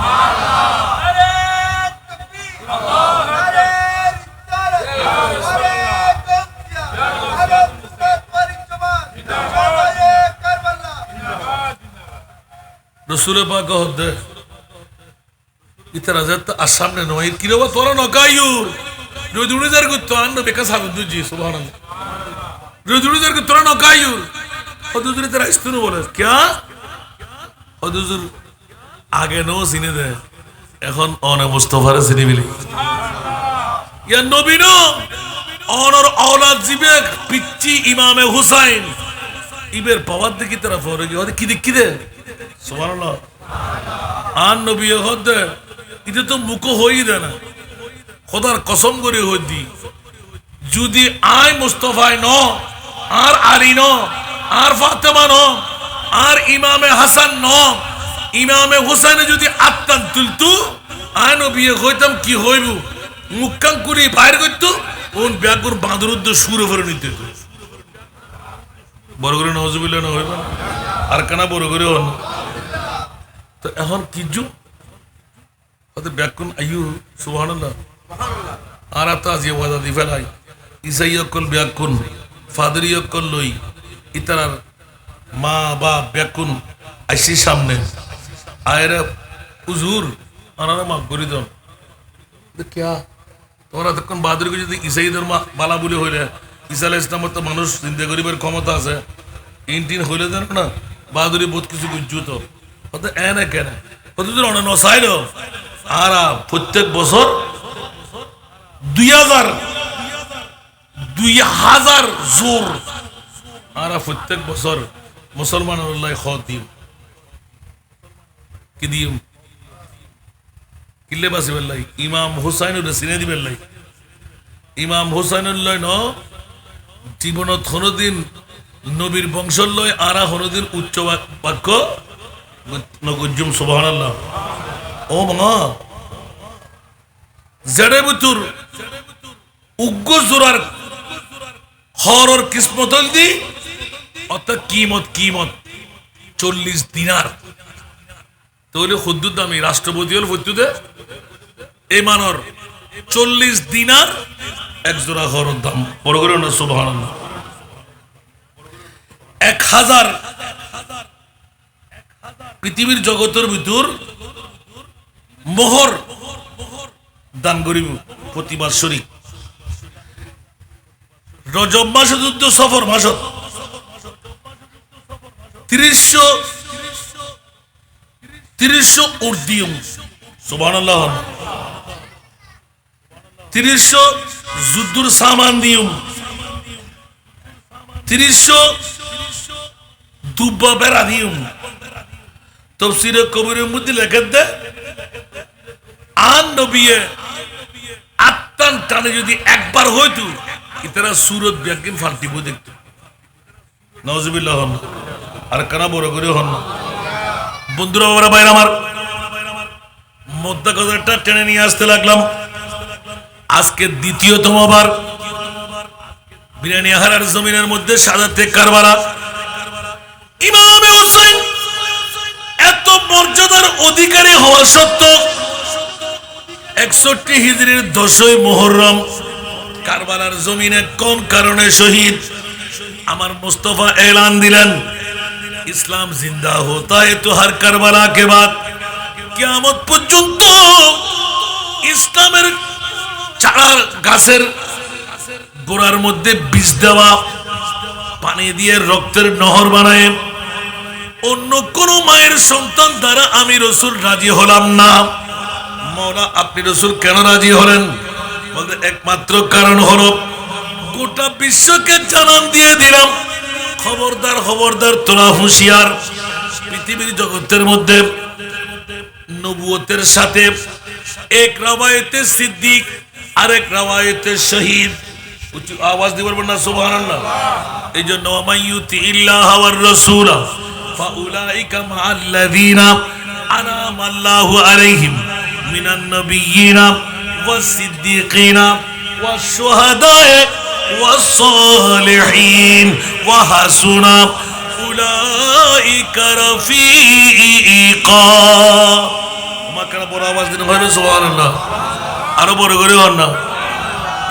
রসুল পাক হদে ইতারা যত আসামনে নয় কিরবা তোরা নকায়ু রোজুড়িদার কো তো আন্ন বেকা সাবুদ্দু জি সুবহানাল্লাহ রোজুড়িদার কো তোরা নকায়ু হদুজুরি তেরা ইস্তুনো বলে क्या হদুজুর আগে নো সিনে দে এখন অনে মুস্তাফারে সিনে বিলি ইয়া নবীনো অনর আওলাদ জিবে পিচ্চি ইমামে হুসাইন ইবের পাওয়ার দেখি তারা ফরে গিয়ে কি দেখি দে সুবহানাল্লাহ আন নবী হদে এটা তো মুখ হই দে না খোদার কসম করে হদি যদি আয় মুস্তাফায় ন আর আলী ন আর ফাতেমা ন আর ইমামে হাসান ন ইমামে হুসাইনে যদি আত্মান তুলতু আয় নবী হইতাম কি হইব মুক্কাং করে বাইর করতো ওন ব্যাগুর বাঁদরুদ্দ সুরে ভরে নিতে বড় করে নজবিল্লা না হইব আর কানা বড় করে হন তো এখন কি যুগ ওদের ব্যাকুন আয়ু সুবহানাল্লাহ আর আতা যে ওয়াদা দি ফেলাই ইসাইয়কল ব্যাকুন ফাদরিয়কল লই ইতারার মা বা ব্যাকুন আইসি সামনে আয়রা হুজুর আনারা মাফ করে দাও তো क्या তোমরা তখন বাদরিকে যদি ইসাই ধর্ম বালা বলে হইলে ঈসা আলাইহিস সালামের তো মানুষ চিন্তা করিবার ক্ষমতা আছে ইনটিন হইলে দেন না বাদরি বহুত কিছু বুঝুত হতে এনে কেন হতে তো অনেক নসাইল আর প্রত্যেক বছর 2000 জোর আর প্রত্যেক বছর মুসলমানুল্লাহ খতিম কি দিম কিল্লে বাসি বেল্লাই ইমাম হুসাইনুর সিনে দি বেল্লাই ইমাম হুসাইনুল্লাহ ন জীবনত কোনদিন নবীর বংশলয় আরা কোনদিন উচ্চ বাক্য নগজুম সুবহানাল্লাহ ও মা জড়ে বুতুর উগ্র জোরার হরর কিসমত দি অত কিমত 40 দিনার তাহলে খুদ্দুর দামি রাষ্ট্রপতি হল ফুদ্দুদে এই মানর 40 দিনার এক জোড়া হরর দাম বড় করে না সুবহানাল্লাহ 1000 পৃথিবীর জগতের ভিতর মোহর দান করিব প্রতি বাৎসরিক রজব মাসে যুদ্ধ সফর মাসত 300 উর্দিয়ম সুবহানাল্লাহ 300 যুদ্ধর সামান দিয়ম 300 দুব্বা বেড়া দিয়ম তফসিরে কবিরের মধ্যে লেখা দে আন নবিয়ে আত্মান টানে যদি একবার হইতো ইতারা সুরত ব্যাকিন ফান্টিব দেখতো নাউজুবিল্লাহ হন আর কানা বড় করে হন বন্ধুরা বাবারা ভাইরা আমার মধ্যা কথাটা টেনে নিয়ে আসতে লাগলাম আজকে দ্বিতীয়তম বার বিরিয়ানি আহারার জমিনের মধ্যে শাহাদাতে কারবালা ইমামে হুসাইন এত মর্যাদার অধিকারী হওয়া সত্ত্বেও 61 হিজরির 10ই মুহররম কারবালার জমিনে কোন কারণে শহীদ আমার মুস্তাফা এলান দিলেন ইসলাম জিন্দা होता है तो हर কারবালা के बाद কিয়ামত পর্যন্ত ইসলামের চারা গাছের গোড়ার মধ্যে বীজ দেওয়া পানি দিয়ে রক্তের নহর বানায় অন্য কোন মায়ের সন্তান দ্বারা আমি রাসূল রাজি হলাম না মওলা আপনি রাসূল কেন রাজি হলেন বলতে একমাত্র কারণ হলো গোটা বিশ্বকে জানান দিয়ে দিলাম খবরদার তোরা হুঁশিয়ার পৃথিবীর জগতের মধ্যে নবুয়তের সাথে এক রাওয়ায়েতে সিদ্দিক আরেক রাওয়ায়েতে শহীদ উচ্চ আওয়াজ দিবার না সুবহানাল্লাহ এইজন্য মাইয়ুতি ইল্লাহ ওয়ার রাসূল ফাউলাইকা মাআল্লাযিনা আনামা আল্লাহু আলাইহিম মিনান নাবিয়্যিনা ওয়াস সিদ্দিকিনা ওয়াশ শুহাদায়ে والصالحين وحسن أولئك رفيقا ما كان بڑا आवाज দিন ভাই সুবহানাল্লাহ আরো বড় করে হন না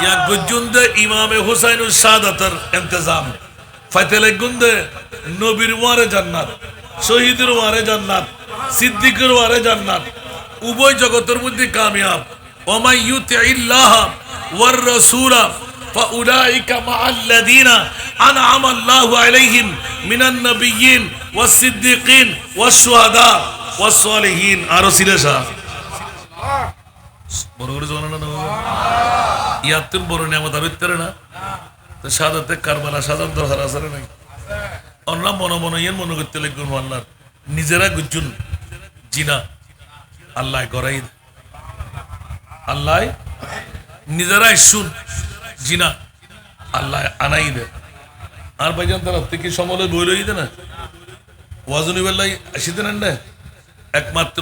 ইয়া গুজুন্দে ইমামে হুসাইনুস সাদাতের ইন্তজাম ফাতেলে গুন্দে নবীর ওয়ারে জান্নাত শহীদের ওয়ারে জান্নাত সিদ্দিকের ওয়ারে জান্নাত উভয় জগতের মধ্যে কামিয়াব ওয়া ইউতিইল্লাহ ওয়ার রাসূলা ফাউলাইকা মাআল্লাযিনা আনআমা আল্লাহু আলাইহিম মিনান নাবিয়্যিন ওয়াস সিদ্দিকিন ওয়াস শুহাদা ওয়াস সালিহিন আর সিলেশা বড় করে জানা না ইয়াতুন বড় নিয়ামত আবিত্তরে না তো শাহাদাতে কারবালা শাহাদাত দরকার আছে না আল্লাহ মনে মনে ইয়েন মনে করতে লাগবেন আল্লাহ নিজেরা গুজুন জিনা আল্লাহ করাই আল্লাহ নিজেরাই শুন জিনা আল্লাহ আনাই দে আর ভাইজান তারা থেকে সমলে বই রই দে না ওয়াজনি বেল্লাই আসিতে না একমাত্র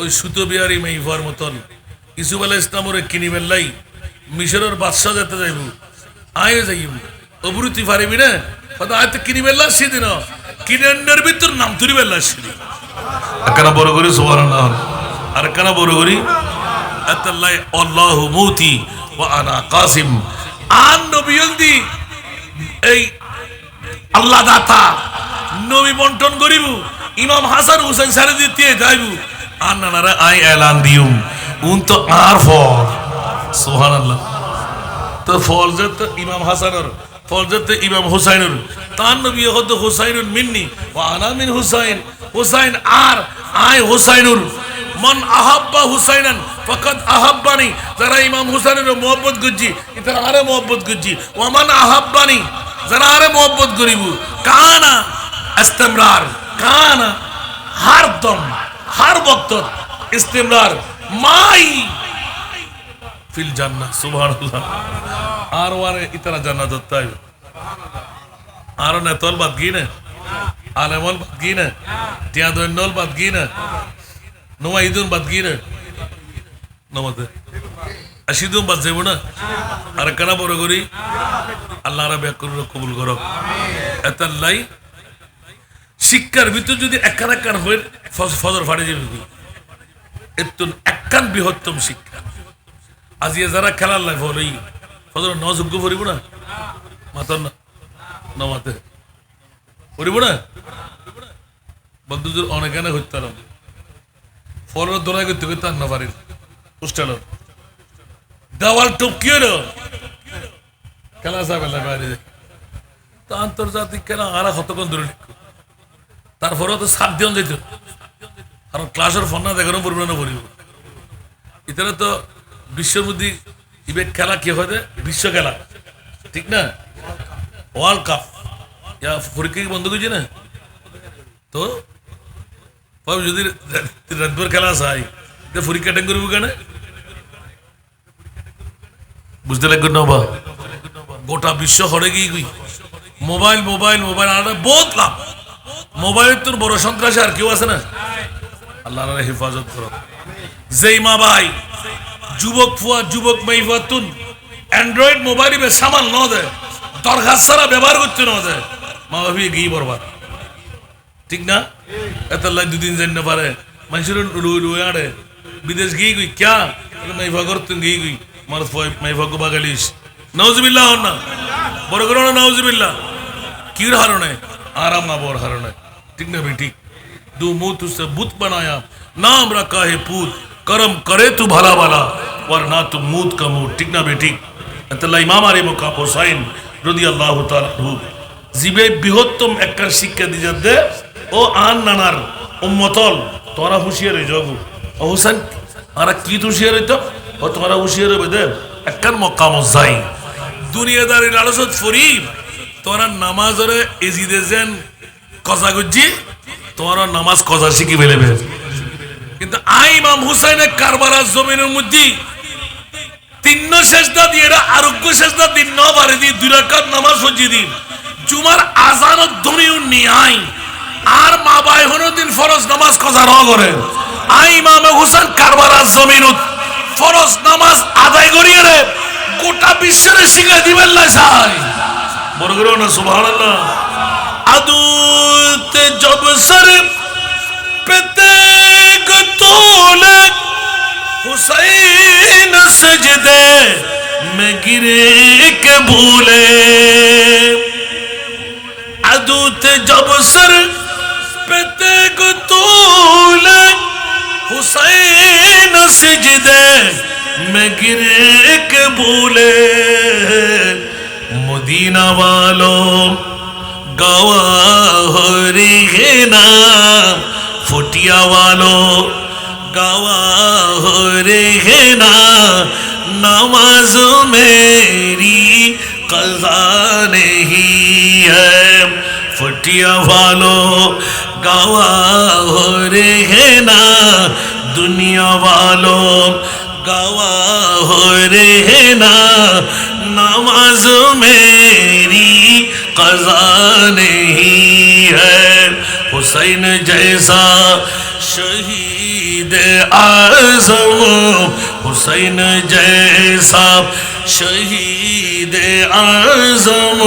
ওই সুতো বিহারি মেইফার মতন ইসুফ আলাইহিস ইসলামরে কিনি বেল্লাই মিশরের বাদশা যেতে যাইব আয় যাইব অবরুতি পারিবি না হয়তো আয়তো কিনি বেল্লা সেদিন কিনের ভিতর নাম তুরি বেল্লা সেদিন একখানা বড় করি সুবহানাল্লাহ আর একখানা বড় করি আতাল্লাহ আল্লাহু মুতি ওয়া আনা কাসিম আন নবিয়ন্দি এই আল্লাহ দাতা নবী বন্টন করিব ইমাম হাসান হুসাইন সারে দিতে যাইব আর নানারা আই এলান দিউম উন তো আর ফর সুবহানাল্লাহ তো ফরজত ইমাম হাসানের ফরজত ইমাম হুসাইনের তার নবী হদ হুসাইনুন মিন্নি ওয়া আনা মিন হুসাইন হুসাইন আর আই হুসাইনুর মান আহাব্বা হুসাইনান ফাকাদ আহাব্বানি যারা ইমাম হুসাইনের মোহব্বত করজি তারা আরে মোহব্বত করজি ওয়া মান আহাব্বানি যারা আরে মোহব্বত করিব কানা ইস্তিমরার কানা হরদম হর ওয়াক্ত ইস্তিমরার মাই ফিল জান্নাহ সুবহানাল্লাহ আর ওয়ারে ইতরা জান্নাত তাই আর না তোল বাদ গিনে আলেমল বাদ গিনে তিয়া দনল বাদ গিনে নোয়া ইদুন বাদ গিনে নমতে আশিদুন বাদ যাইব না আর কানা বড় করি আল্লাহ রাব্বি করুন কবুল করুক এতাল্লাই শিক্ষার ভিতর যদি একখান একখান হয়ে ফজর ফাড়ে যাবে এতুন একখান বৃহত্তম শিক্ষা আজিয়া যারা খেলার লাইফ হলেই ফজর নযোগ্য পড়িব না মাতার না নমাতে পড়িব না বন্ধুদের অনেকানে হইতাম ফলের দোড়াই করতে করতে আর না পারেন পোস্টাল দেওয়াল টপকি হলো খেলা যাবে না বাইরে তো আন্তর্জাতিক খেলা আর কতক্ষণ ধরে তারপরেও তো 7 দিন যেত কারণ ক্লাসের ফোন না দেখানো পড়বে না পড়িব এটারে তো বিশ্বের মধ্যে ইভেন্ট খেলা কি হয় বিশ্ব খেলা ঠিক না ওয়ার্ল্ড কাপ ইয়া পরীক্ষা কি বন্ধ করছি না তো যদি রাতভর খেলা চাই পরীক্ষা টেন করবো কেন বুঝতে লাগবে না বা গোটা বিশ্ব হরে গিয়ে গই মোবাইল মোবাইল মোবাইল আর বহুত লাভ মোবাইলের তোর বড় সন্ত্রাসী আর কেউ আছে না আল্লাহ হেফাজত করো যেই মা ভাই যুবক ফুয়া যুবক মেয়ে তুন অ্যান্ড্রয়েড মোবাইল সামাল ন দেয় দরখাস্ত ছাড়া ব্যবহার করতে ন দেয় মা ভাবি গিয়ে বরবাদ ঠিক না এত দুদিন যাই না পারে মানুষের রুয়ে আড়ে বিদেশ গিয়ে গই ক্যা মেফা করতেন গিয়ে গই মার মেফা গো বাগালিস নাউজুবিল্লাহ না বড় করো না নাউজুবিল্লাহ কির হারণে आराम ना बोर हरण है ठीक ना बेटी दो मुंह तुझसे बुत बनाया नाम रखा है पूत कर्म करे तू भला भला वरना तू मूत का मूत ठीक ना बेटी अल्लाह इमाम आरे मुका हुसैन রাদিয়াল্লাহু তাআলা হু জিবে বৃহত্তম একটা শিক্ষা দিয়ে দে ও আন নানার উম্মতল তোরা হুঁশিয়ার হয়ে যাবো হোসেন আর কি হুঁশিয়ার হইতো ও তোরা হুঁশিয়ার হবে দে একখান মক্কাম যাই দুনিয়াদারি লালসত ফরিব তোরা নামাজের এজিদে যেন কজা গুজি তোরা নামাজ কজা শিখি ফেলেবে কিন্তু আই ইমাম হুসাইনের কারবালার জমিনের মধ্যে তিন সেজদা দিয়ে আরোগ্য সেজদা দিন ন বারে দি 2 রাকাত নামাজ হজি দিন জুমার আজান ধ্বনিও নিয়াই আর মা ভাই হনো দিন ফরজ নামাজ কজা ন করে আই ইমাম হুসাইন কারবালার জমিনত ফরজ নামাজ আদায় করিয়ে রে গোটা বিশ্বের শিখে দিবেন না চাই বড় করে না সুবহানাল্লাহ আদুত জব সর পেতে গতোলে হুসাইন সজদে में गिरे के भूले अदूत जब सर पे तेग तूले हुसैन सजदे में गिरे के भूले मदीना वालों गवाह हो रहे ना फुटिया वालों गवाह हो रहे ना नमाज मेरी कज़ा नहीं है फटिया वालों गवाह हो रहे ना दुनिया वालों गवाह हो रहे ना नमाज मेरी कज़ा नहीं है हुसैन जैसा शहीद आज़म हुसैन जैसा शहीद आज़म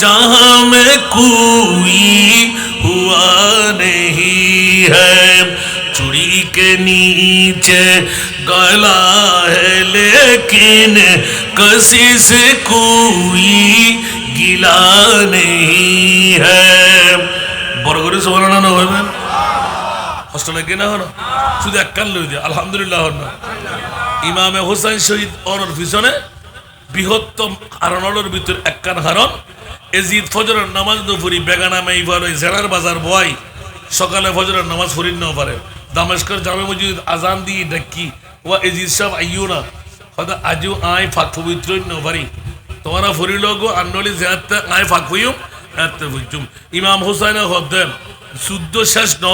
जहाँ में कोई हुआ नहीं है चूड़ी के नीचे गला है लेकिन किसी से कोई गिला नहीं है बरगरे सुबहान ना होवे हॉस्टल के ना होना শুধু এক কান লই দিয়ে আলহামদুলিল্লাহ না ইমামে হোসেন শহীদ অনর পিছনে বৃহত্তম হারণের ভিতর এক কান হারণ এজিদ ফজরের নামাজ দুপুরি বেগানা মাইফার ওই জেলার বাজার বয় সকালে ফজরের নামাজ ফরিদ না পারে দামেস্কর জামে মসজিদ আজান দিয়ে ডাকি ও এজিদ সাহেব আইও না হয়তো আজও আয় ফাঁক পবিত্র না পারি তোমারা ফরিল গো আন্ডলি জেহাতে আয় ফাঁক হইম এতে বুঝুম ইমাম হোসেন হদ্দেন যুদ্ধ শেষ ন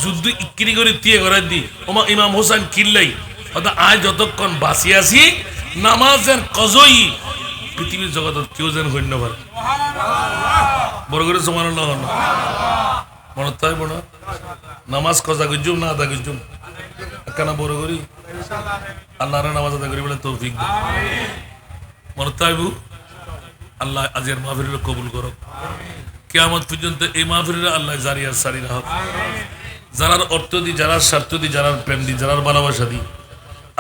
যুদ্ধ ইক্রি করে দিয়ে করে দি ওমা ইমাম হোসেন কিল্লাই অর্থাৎ আজ যতক্ষণ বাঁচি আছি নামাজের কজই পৃথিবীর জগতের কেউ যেন হইন্য পারে বড় করে সমান না হন মনে তাই বড় নামাজ কজা গুজুম না আদা গুজুম একখানা বড় করি আল্লাহর নামাজ আদা করি বলে তৌফিক দে মনে তাই বু আল্লাহ আজের মাহফিল কবুল করো কিয়ামত পর্যন্ত এই মাহফিল আল্লাহ জারিয়া সারি রাখ যারার অর্থ দি যারার স্বার্থ দি যারার প্রেম দি যারার ভালোবাসা দি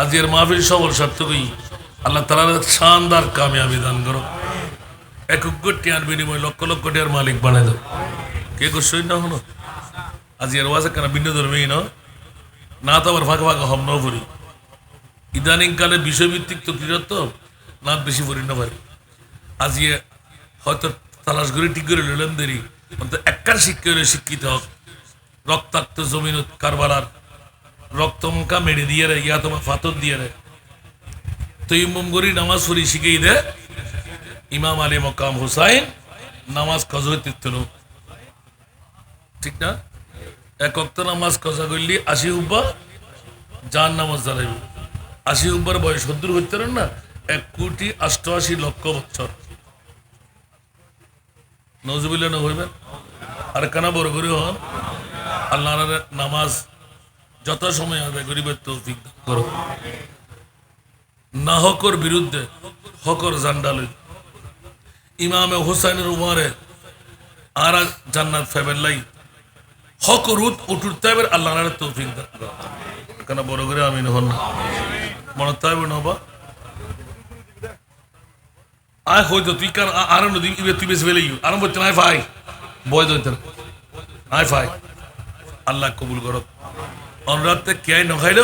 আজকের মাহফিল সবল সার্থকই আল্লাহ তাআলা শানদার কামিয়াবি দান করো এক টিয়ার বিনিময় লক্ষ লক্ষ টিয়ার মালিক বানাই দাও কে করছই না হলো আজকের ওয়াজে কেন ভিন্ন ধর্মেই না তো আবার ফাঁকা ফাঁকা হম ন পড়ি ইদানিং কালে বিষয়ভিত্তিক তো ক্রীড়ত্ব না বেশি পড়ি না পারি আজকে হয়তো তালাশ করে ঠিক করে লইলাম দেরি অন্তত একখান শিক্ষা হলে শিক্ষিত হোক রক্তাক্ত জমিন কারবালার রক্তমকা মেরে দিয়ে রে ইয়া তোমার ফাতর দিয়ে রে তৈমুম গরি নামাজ পড়ি শিখেই দে ইমাম আলী মকাম হুসাইন নামাজ কজা তীর্থন ঠিক না এক অক্ত নামাজ কজা করলি 80 হুব্বা জান নামাজ দাঁড়াইব 80 হুব্বার বয়স 70 হইতে না 1,88,00,000 বছর নজুবিল্লাহ না হইবেন আর কানা বড় করে হন আল্লাহর নামাজ যত সময় আদায় করিবে তৌফিক করো না হকর বিরুদ্ধে হকর জান্ডা লই ইমামে হোসেনের উমারে আর জান্নাত ফেবেলাই হকর উঠুরতে হবে আল্লাহর তৌফিক করো কেন বড় করে আমিন হন মনে তাই নবা আয় হয়তো তুই কারণ আর নদী তুই বেশি ফেলে আর বলছে আয় ভাই বয় দইতেন আয় ভাই আল্লাহ কবুল করো অনুরাতে কে নখাইল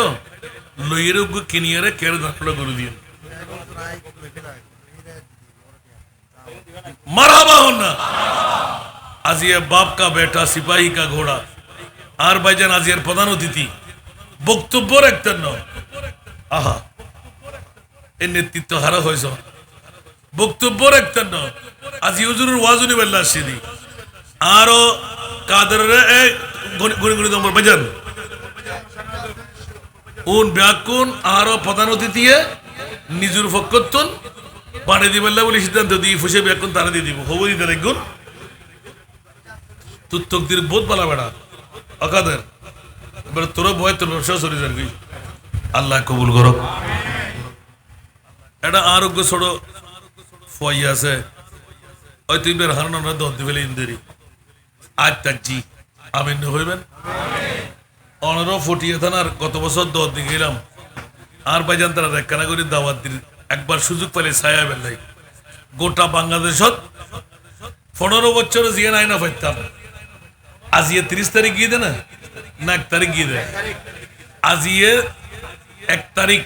লইয়ের কিনিয়ারে কে দাঁড়ালো গরু দিয়ে মারহাবা হন না आज ये बाप का बेटा सिपाही का घोड़ा আর ভাইজান आज এর প্রধান অতিথি বক্তব্য রাখতেন না আহা এই নেতৃত্ব হারা হয়েছে বক্তব্য রাখতেন না আজ হুজুরের ওয়াজুনি বেল্লা সিদি আরো কাদের গুনি গুনি নম্বর ভাইজান উন ব্যাকুন আরো প্রধান অতিথি নিজুর ফকতুন পানি দিবেল্লা বলে সিদ্ধান্ত দিয়ে ফুসে ব্যাকুন তারা দিয়ে দিব খবরই তার একগুণ তুই তকদির বোধ পালা বেড়া অকাদের এবার তোর ভয় তোর ব্যবসা চলে যাবি আল্লাহ কবুল করো এটা আরোগ্য ছোট ফই আছে ওই তুই বের হারানো না দর দিবেলে ইন্দেরি আজ তাকজি আমিন হইবেন অনর ফটিয়ে থানার গত বছর দর দিয়ে গেলাম আর ভাইজান তারা রেখানা করে দাওয়াত দিল একবার সুযোগ পেলে ছায়া বেলাই গোটা বাংলাদেশত 15 বছর জিয়া নাই না পাইতাম আজিয়ে 30 তারিখ গিয়ে দে না 1 তারিখ গিয়ে দে আজিয়ে 1 তারিখ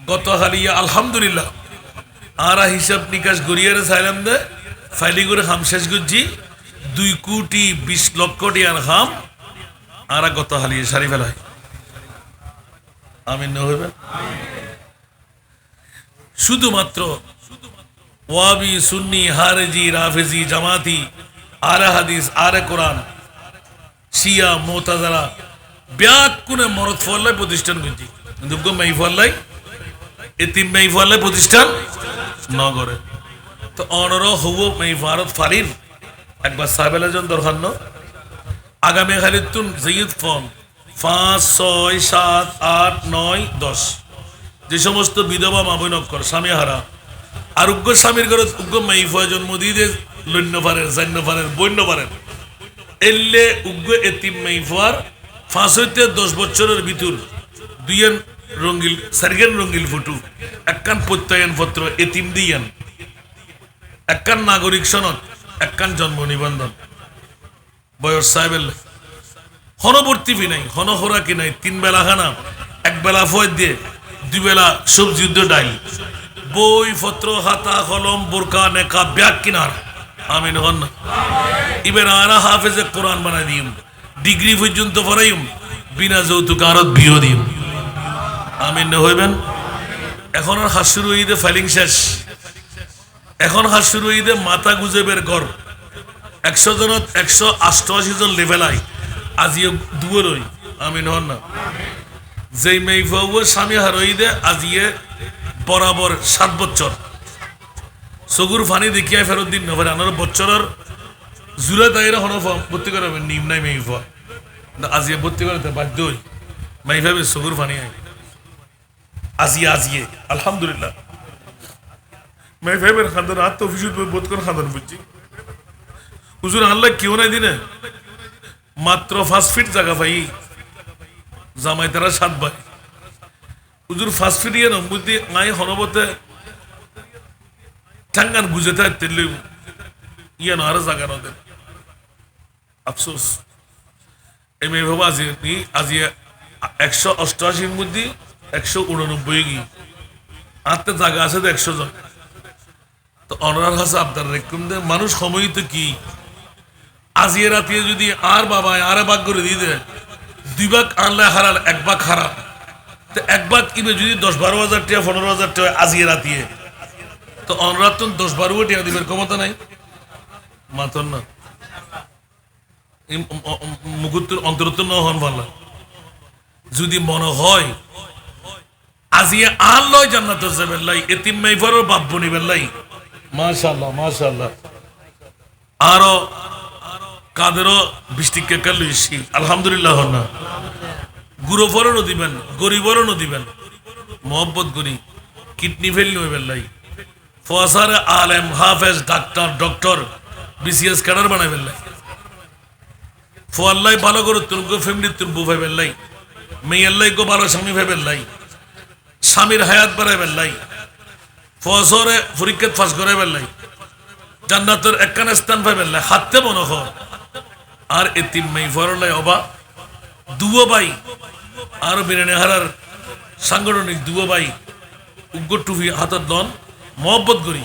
গত হালিয়া আলহামদুলিল্লাহ আরা হিসাব নিকাশ গড়িয়ারে চাইলাম দে ফাইলি করে হাম শেষ করছি 2,20,00,000 টিয়ার হাম আরা গত হালিয়ে সারি ফেলায় আমিন হইবেন শুধুমাত্র ওয়াবি সুন্নি হারেজি রাফেজি জামাতি আরে হাদিস আরে কোরআন শিয়া মোতাজারা ব্যাকুনে মরদ ফল্লাই প্রতিষ্ঠান করছি কিন্তু মেই ফল্লাই এতিম মেই ফল্লাই প্রতিষ্ঠান নগরে তো অনর হব মেই ভারত ফারিন একবার সাহেবেলা জন দরকার ন আগামী খালিতুন সৈয়দ ফোন 5, 6, 7, 8, 9, 10 যে সমস্ত বিধবা মাবই নক্কর স্বামী হারা আর উগ্র স্বামীর ঘরে উগ্র মাইফা জন্ম দিয়ে লন্য পারেন জান্য পারেন বন্য পারেন এলে উগ্র এতিম মাইফার 5 হইতে 10 বছরের ভিতর 2 রঙ্গিল সার্গেন রঙ্গিল ফটো একখান প্রত্যয়ন পত্র এতিম দিয়ান একখান নাগরিক সনদ একখান জন্ম নিবন্ধন বয়স সাহেবের হনবর্তী ফি নাই হনহরা কি নাই 3 বেলা খানা 1 বেলা ফয় দিয়ে 2 বেলা সবজি যুদ্ধ ডাইল বই পত্র হাতা কলম বোরকা নেকা ব্যাগ কিনার আমিন হন এবার আরা হাফেজে কোরআন বানাই দিম ডিগ্রি পর্যন্ত পড়াইম বিনা যৌতুক আরত বিয়ে দিম আমিন হইবেন এখন আর হাত শুরু হইতে ফাইলিং শেষ এখন হাত শুরু হইতে মাথা গুজেবের ঘর 100 জনত 188 জন লেভেলাই আজিয়ে দুয়ারই আমিন হন না যেই মেইফাও স্বামী হারই দে আজিয়ে বরাবর 7 বছর সগুর ফানি দেখিয়া ফেরত দিন নভরে আনার বছরের জুলাই তাইরা হন ভর্তি করাবেন নিম নাই মেইফা আজিয়ে ভর্তি করতে বাধ্য হই মেইফাবে সগুর ফানি আই আজিয়ে আলহামদুলিল্লাহ মেইফাবের খানদান আত্ম অফিসুল বোধ করে খানদান বুঝছি হুজুর আল্লাহ কেউ নাই দিনে মাত্র 5 ফিট জায়গা পাই জামাই তারা 7 ভাই হুজুর 5 ফিট ইয়ে বুদ্ধি নাই হনবতে ঠাঙ্গান গুজেতে তেলে ইয়ে না আর জায়গা নদের আফসোস এই মেয়ে বাবা আজি 188 মধ্যে 189 গি আত্মে জায়গা আছে তো 100 জন তো অনার হাসে আপনার রেকম দে মানুষ সময় তো কি আজিয়ে রাতিয়ে যদি আর বাবা আরে ভাগ করে দিয়ে দেয় 2 ভাগ আনলে হারাল 1 ভাগ হারাল তো 1 ভাগ কিনে যদি 10-12 হাজার টাকা 15 হাজার টাকা আজিয়ে রাতিয়ে তো অনরাতন 10-12 টাকা দিবের ক্ষমতা নাই মাতন না মুকুত্তর অন্তরত্ব ন হন ভাল্লা যদি মনে হয় আজিয়ে আর লয় জান্নাতের যাবেন লাই এতিম মাইফারের বাপ বনিবেন লাই মাশাআল্লাহ মাশাআল্লাহ আরো কাদেরও বৃষ্টিকে কালুইছি আলহামদুলিল্লাহ না গুরুফরও দিবেন গরিবরও দিবেন মোহাম্মত গরি কিডনি ফেল নইবেন লাই ফসার আলেম হাফেজ ডাক্তার ডক্টর বিসিএস ক্যাডার বানাইবেন লাই ফোয়াল্লাই ভালো করে তুলগো ফ্যামিলি তুলবো ভাইবেন লাই মেয়েল্লাই গো ভালো স্বামী ভাইবেন লাই স্বামীর হায়াত বাড়াইবেন লাই ফসরে পরীক্ষা ফাঁস করাইবেন লাই জান্নাতের একখান স্থান পাইবেন লাই হাতে মনে হয় আর এতিম মেই ফরলাই অবা দুও ভাই আর বিরানি হারার সাংগঠনিক দুও ভাই উগ্র টুফি হাতত দন মহব্বত করি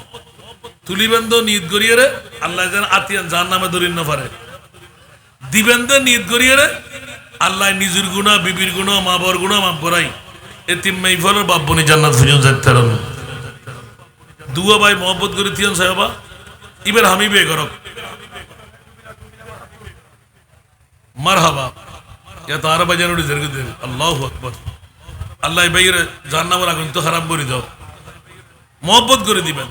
তুলিবেন তো নিয়ত করিয়ে রে আল্লাহ যেন আতিয়ান যার নামে ধরিন না পারে দিবেন তো নিয়ত করিয়ে রে আল্লাহ নিজের গুণা বিবির গুণা মা বর গুণা মাফ করাই এতিম মেই ফরের বাপ বনি জান্নাত ফুজন যাইতে দুয়া ভাই মহব্বত করে তিয়ন সাহেবা ইবের হামি বে করক মারহাবা ইয়া তারা বাজান উড়ে জেরগে দেব আল্লাহু আকবার আল্লাহ ভাইয়ের জান্নাতের আগুন তো খারাপ করে দাও মহব্বত করে দিবেন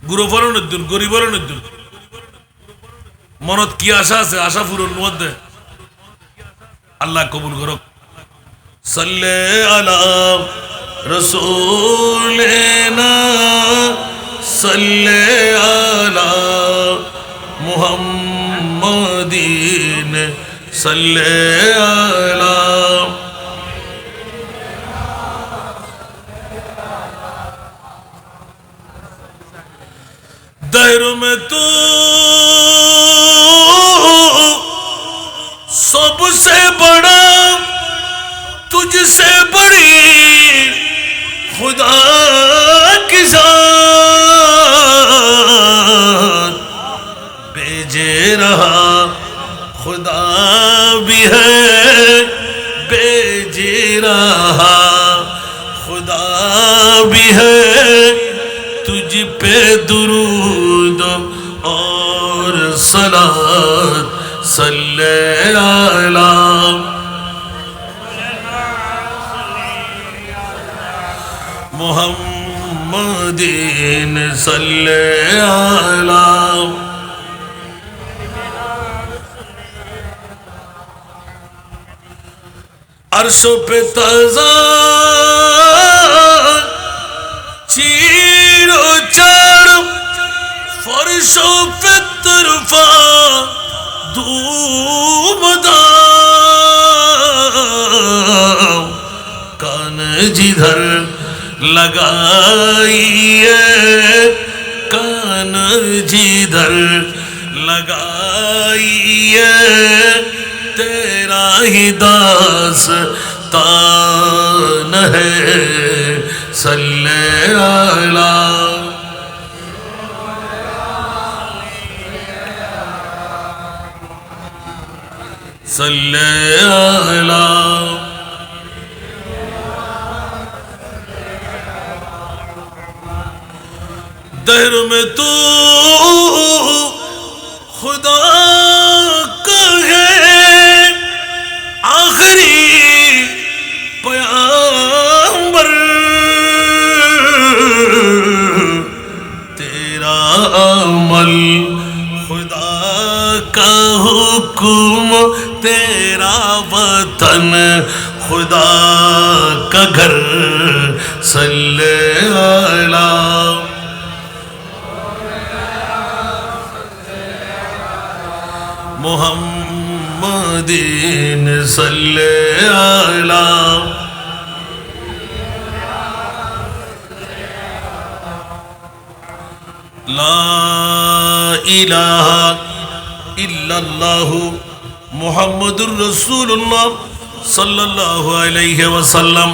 গুরুফরণ উদ্দুল গরিবরণ উদ্দুল মনত কি আশা আছে আশা পূরণ মধ্যে আল্লাহ কবুল করক সাল্লে আলা रसूलना सल्ले अला मुहम्मदीन सल्ले अला। दहरों में तू सबसे बड़ा, तुझसे बड़ी खुदा की जात भेजे रहा, खुदा भी है भेजे रहा, खुदा भी है तुझ पे दुरूद और सलात सल्ले अला। मुहम्मदीन सल्ले अला। अर्शों पे ताज़ा चीरो चार, फर्शों पे तरफा धूमदाम, कान जिधर लगाइए, कान जिधर लगाइए, तेरा ही दास्तान है सल्ले अला। सल्ले अला। दहर में तू खुदा का है आखिरी पैगंबर, तेरा अमल खुदा का हुक्म, तेरा वतन खुदा का घर सल्ले अला। मुहम्मदीन सल्ले अला। ला इलाहा इल्लल्लाहु मुहम्मदुर रसूलुल्लाह सल्लल्लाहु अलैहि वसल्लम।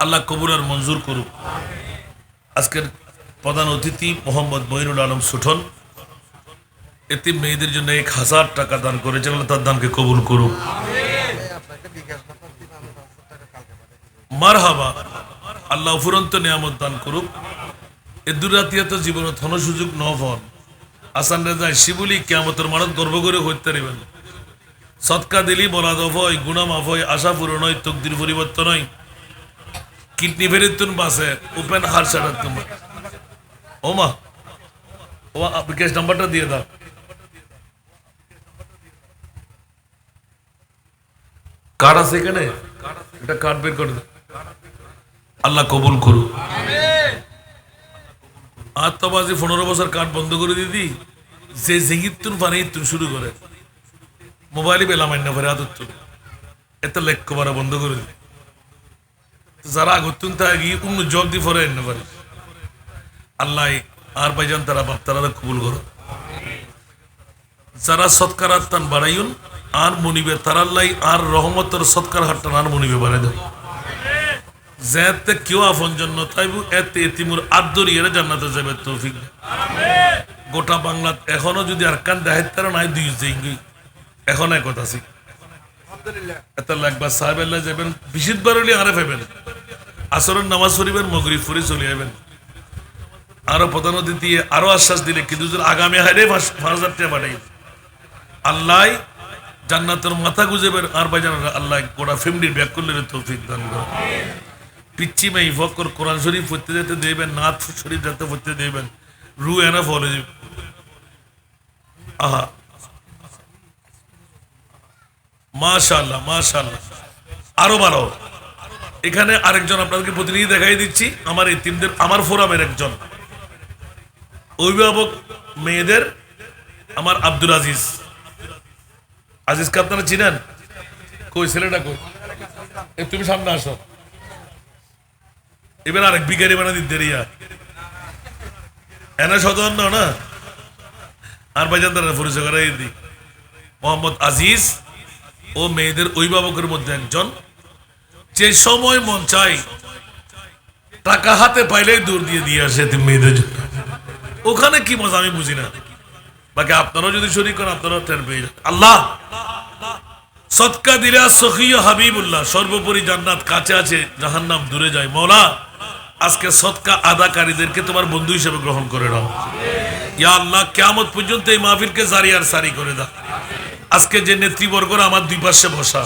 আল্লাহ কবুল আর মঞ্জুর করুক। আজকের প্রধান অতিথি মোহাম্মদ মঈনুল আলম সুঠন, এতিম মেয়েদের জন্য 1000 টাকা দান করেছেন। আল্লাহ তার দানকে কবুল করুক। মারহাবা। আল্লাহ ফুরন্ত নিয়ামত দান করুক। এ দুরাতিয়াত জীবন ধন সুযোগ নহন আসান রেজা শিবুলি কিয়ামতের মানত গর্ব করে হইতে পারিবেন। সৎকা দিলি বরাদ হয়, গুনাহ মাফ হয়, আশা পূরণ হয়, তকদির পরিবর্তন হয়, কিডনি ফেরিতুন বাসে ওপেন হার্ট সারাত তোমার ওমা ও বিকাশ নাম্বারটা দিয়ে দাও। কার্ড আছে এখানে, এটা কার্ড বের করে দাও। আল্লাহ কবুল করুক। আত্মবাজি 15 বছর কার্ড বন্ধ করে দিদি, যে জিঙ্গিতুন পানি তুন শুরু করে মোবাইলে বেলা মান্য করে আদত এত লেখ করা বন্ধ করে দিই। যারা আগতুন তা গিয়ে কোনো জব দি ফরে এনে পারে। আল্লাহ আর ভাইজান তারা বাপ তারা কবুল করো। যারা সৎকার তান বাড়াইন আর মনিবে তারাল্লাই আর রহমতের সৎকার হাটটান আর মনিবে বাড়াই দেয়। যেতে কেউ আপন জন্য তাইবু এতে এতিমুর আদরিয়ারে জান্নাতে যাবে তৌফিক। গোটা বাংলাত এখনো যদি আর কান দেখাইতে তারা নাই দুই জিঙ্গি এখন এক কথা আছে। এত লাগবা সাহেব আল্লাহ যাবেন, বিশিত বারলি আরে পাবেন, আসরের নামাজ পড়িবেন, মগরিব পড়ে চলে যাবেন। আরো প্রধান অতিথি আরো আশ্বাস দিলে কিন্তু আগামী হারে 5000 টাকা পাঠাই আল্লাহ জান্নাতের মাথা গুজেবেন। আর ভাইজান আল্লাহ গোটা ফ্যামিলির ব্যাক করলে তৌফিক দান করুন। পিচ্ছি মেয়ে ফকর কোরআন শরীফ পড়তে যেতে দেবেন, নাথ শরীফ যাতে পড়তে দেবেন, রু এনা ফলে আহা মাশাআল্লাহ মাশাআল্লাহ, আরো ভালো। এখানে আরেকজন আপনাদেরকে প্রতিনিধি দেখাই দিচ্ছি, আমার এই তিনদের আমার ফোরামের একজন অভিভাবক মেয়েদের, আমার আব্দুল আজিজ। আজিজকে আপনারা চিনেন? কই ছেলেটা কই? তুমি সামনে আসো। এবার আরেক বিকারি বানা দিতে রিয়া এনা সদন না আর ভাইজান দ্বারা পরিচয় করাই দিই। মোহাম্মদ আজিজ ও মেয়েদের অভিভাবকের মধ্যে একজন, যে সময় মন চাই টাকা হাতে পাইলেই দূর দিয়ে আসে মেয়েদের জন্য। ওখানে কি মজা আমি বুঝি না, বাকি আপনারাও যদি শরীর করেন আপনারাও টের পেয়ে যান। আল্লাহ সদকা দিলে সখিয় হাবিবুল্লাহ, সর্বোপরি জান্নাত কাছে আছে, জাহান্নাম দূরে যায়। মওলা আজকে সদকা আদাকারীদেরকে তোমার বন্ধু হিসেবে গ্রহণ করে নাও ইয়া আল্লাহ। কিয়ামত পর্যন্ত এই মাহফিলকে জারি আর সারি করে দাও। আজকে যে নেতৃবর্গরা আমার দুই পাশে বসা,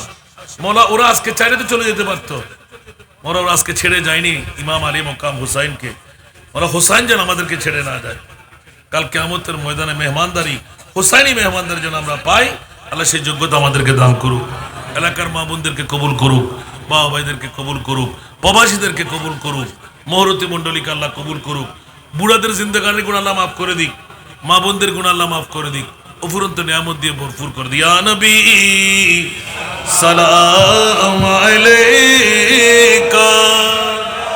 মওলা ওরা আজকে চাইলে তো চলে যেতে পারতো, ওরা আজকে ছেড়ে যায়নি ইমাম আলী মকাম হুসাইনকে। ওরা হুসাইন যেন আমাদেরকে ছেড়ে না যায়। কাল কিয়ামতের ময়দানে মেহমানদারি, হুসাইনি মেহমানদারি যেন আমরা পাই। আল্লাহ সেই যোগ্যতা আমাদেরকে দান করুক। এলাকার মা বোনদেরকে কবুল করুক, বাবা ভাইদেরকে কবুল করুক, প্রবাসীদেরকে কবুল করুক, মহরতি মন্ডলীকে আল্লাহ কবুল করুক। বুড়াদের জিন্দেগানির গুণ আল্লাহ মাফ করে দিক, মা বোনদের গুণ আল্লাহ মাফ করে দিক, অফুরন্ত নিয়ামত দিয়ে ভরপুর করে দিক। ইয়া নবী সালাম আলাইহি।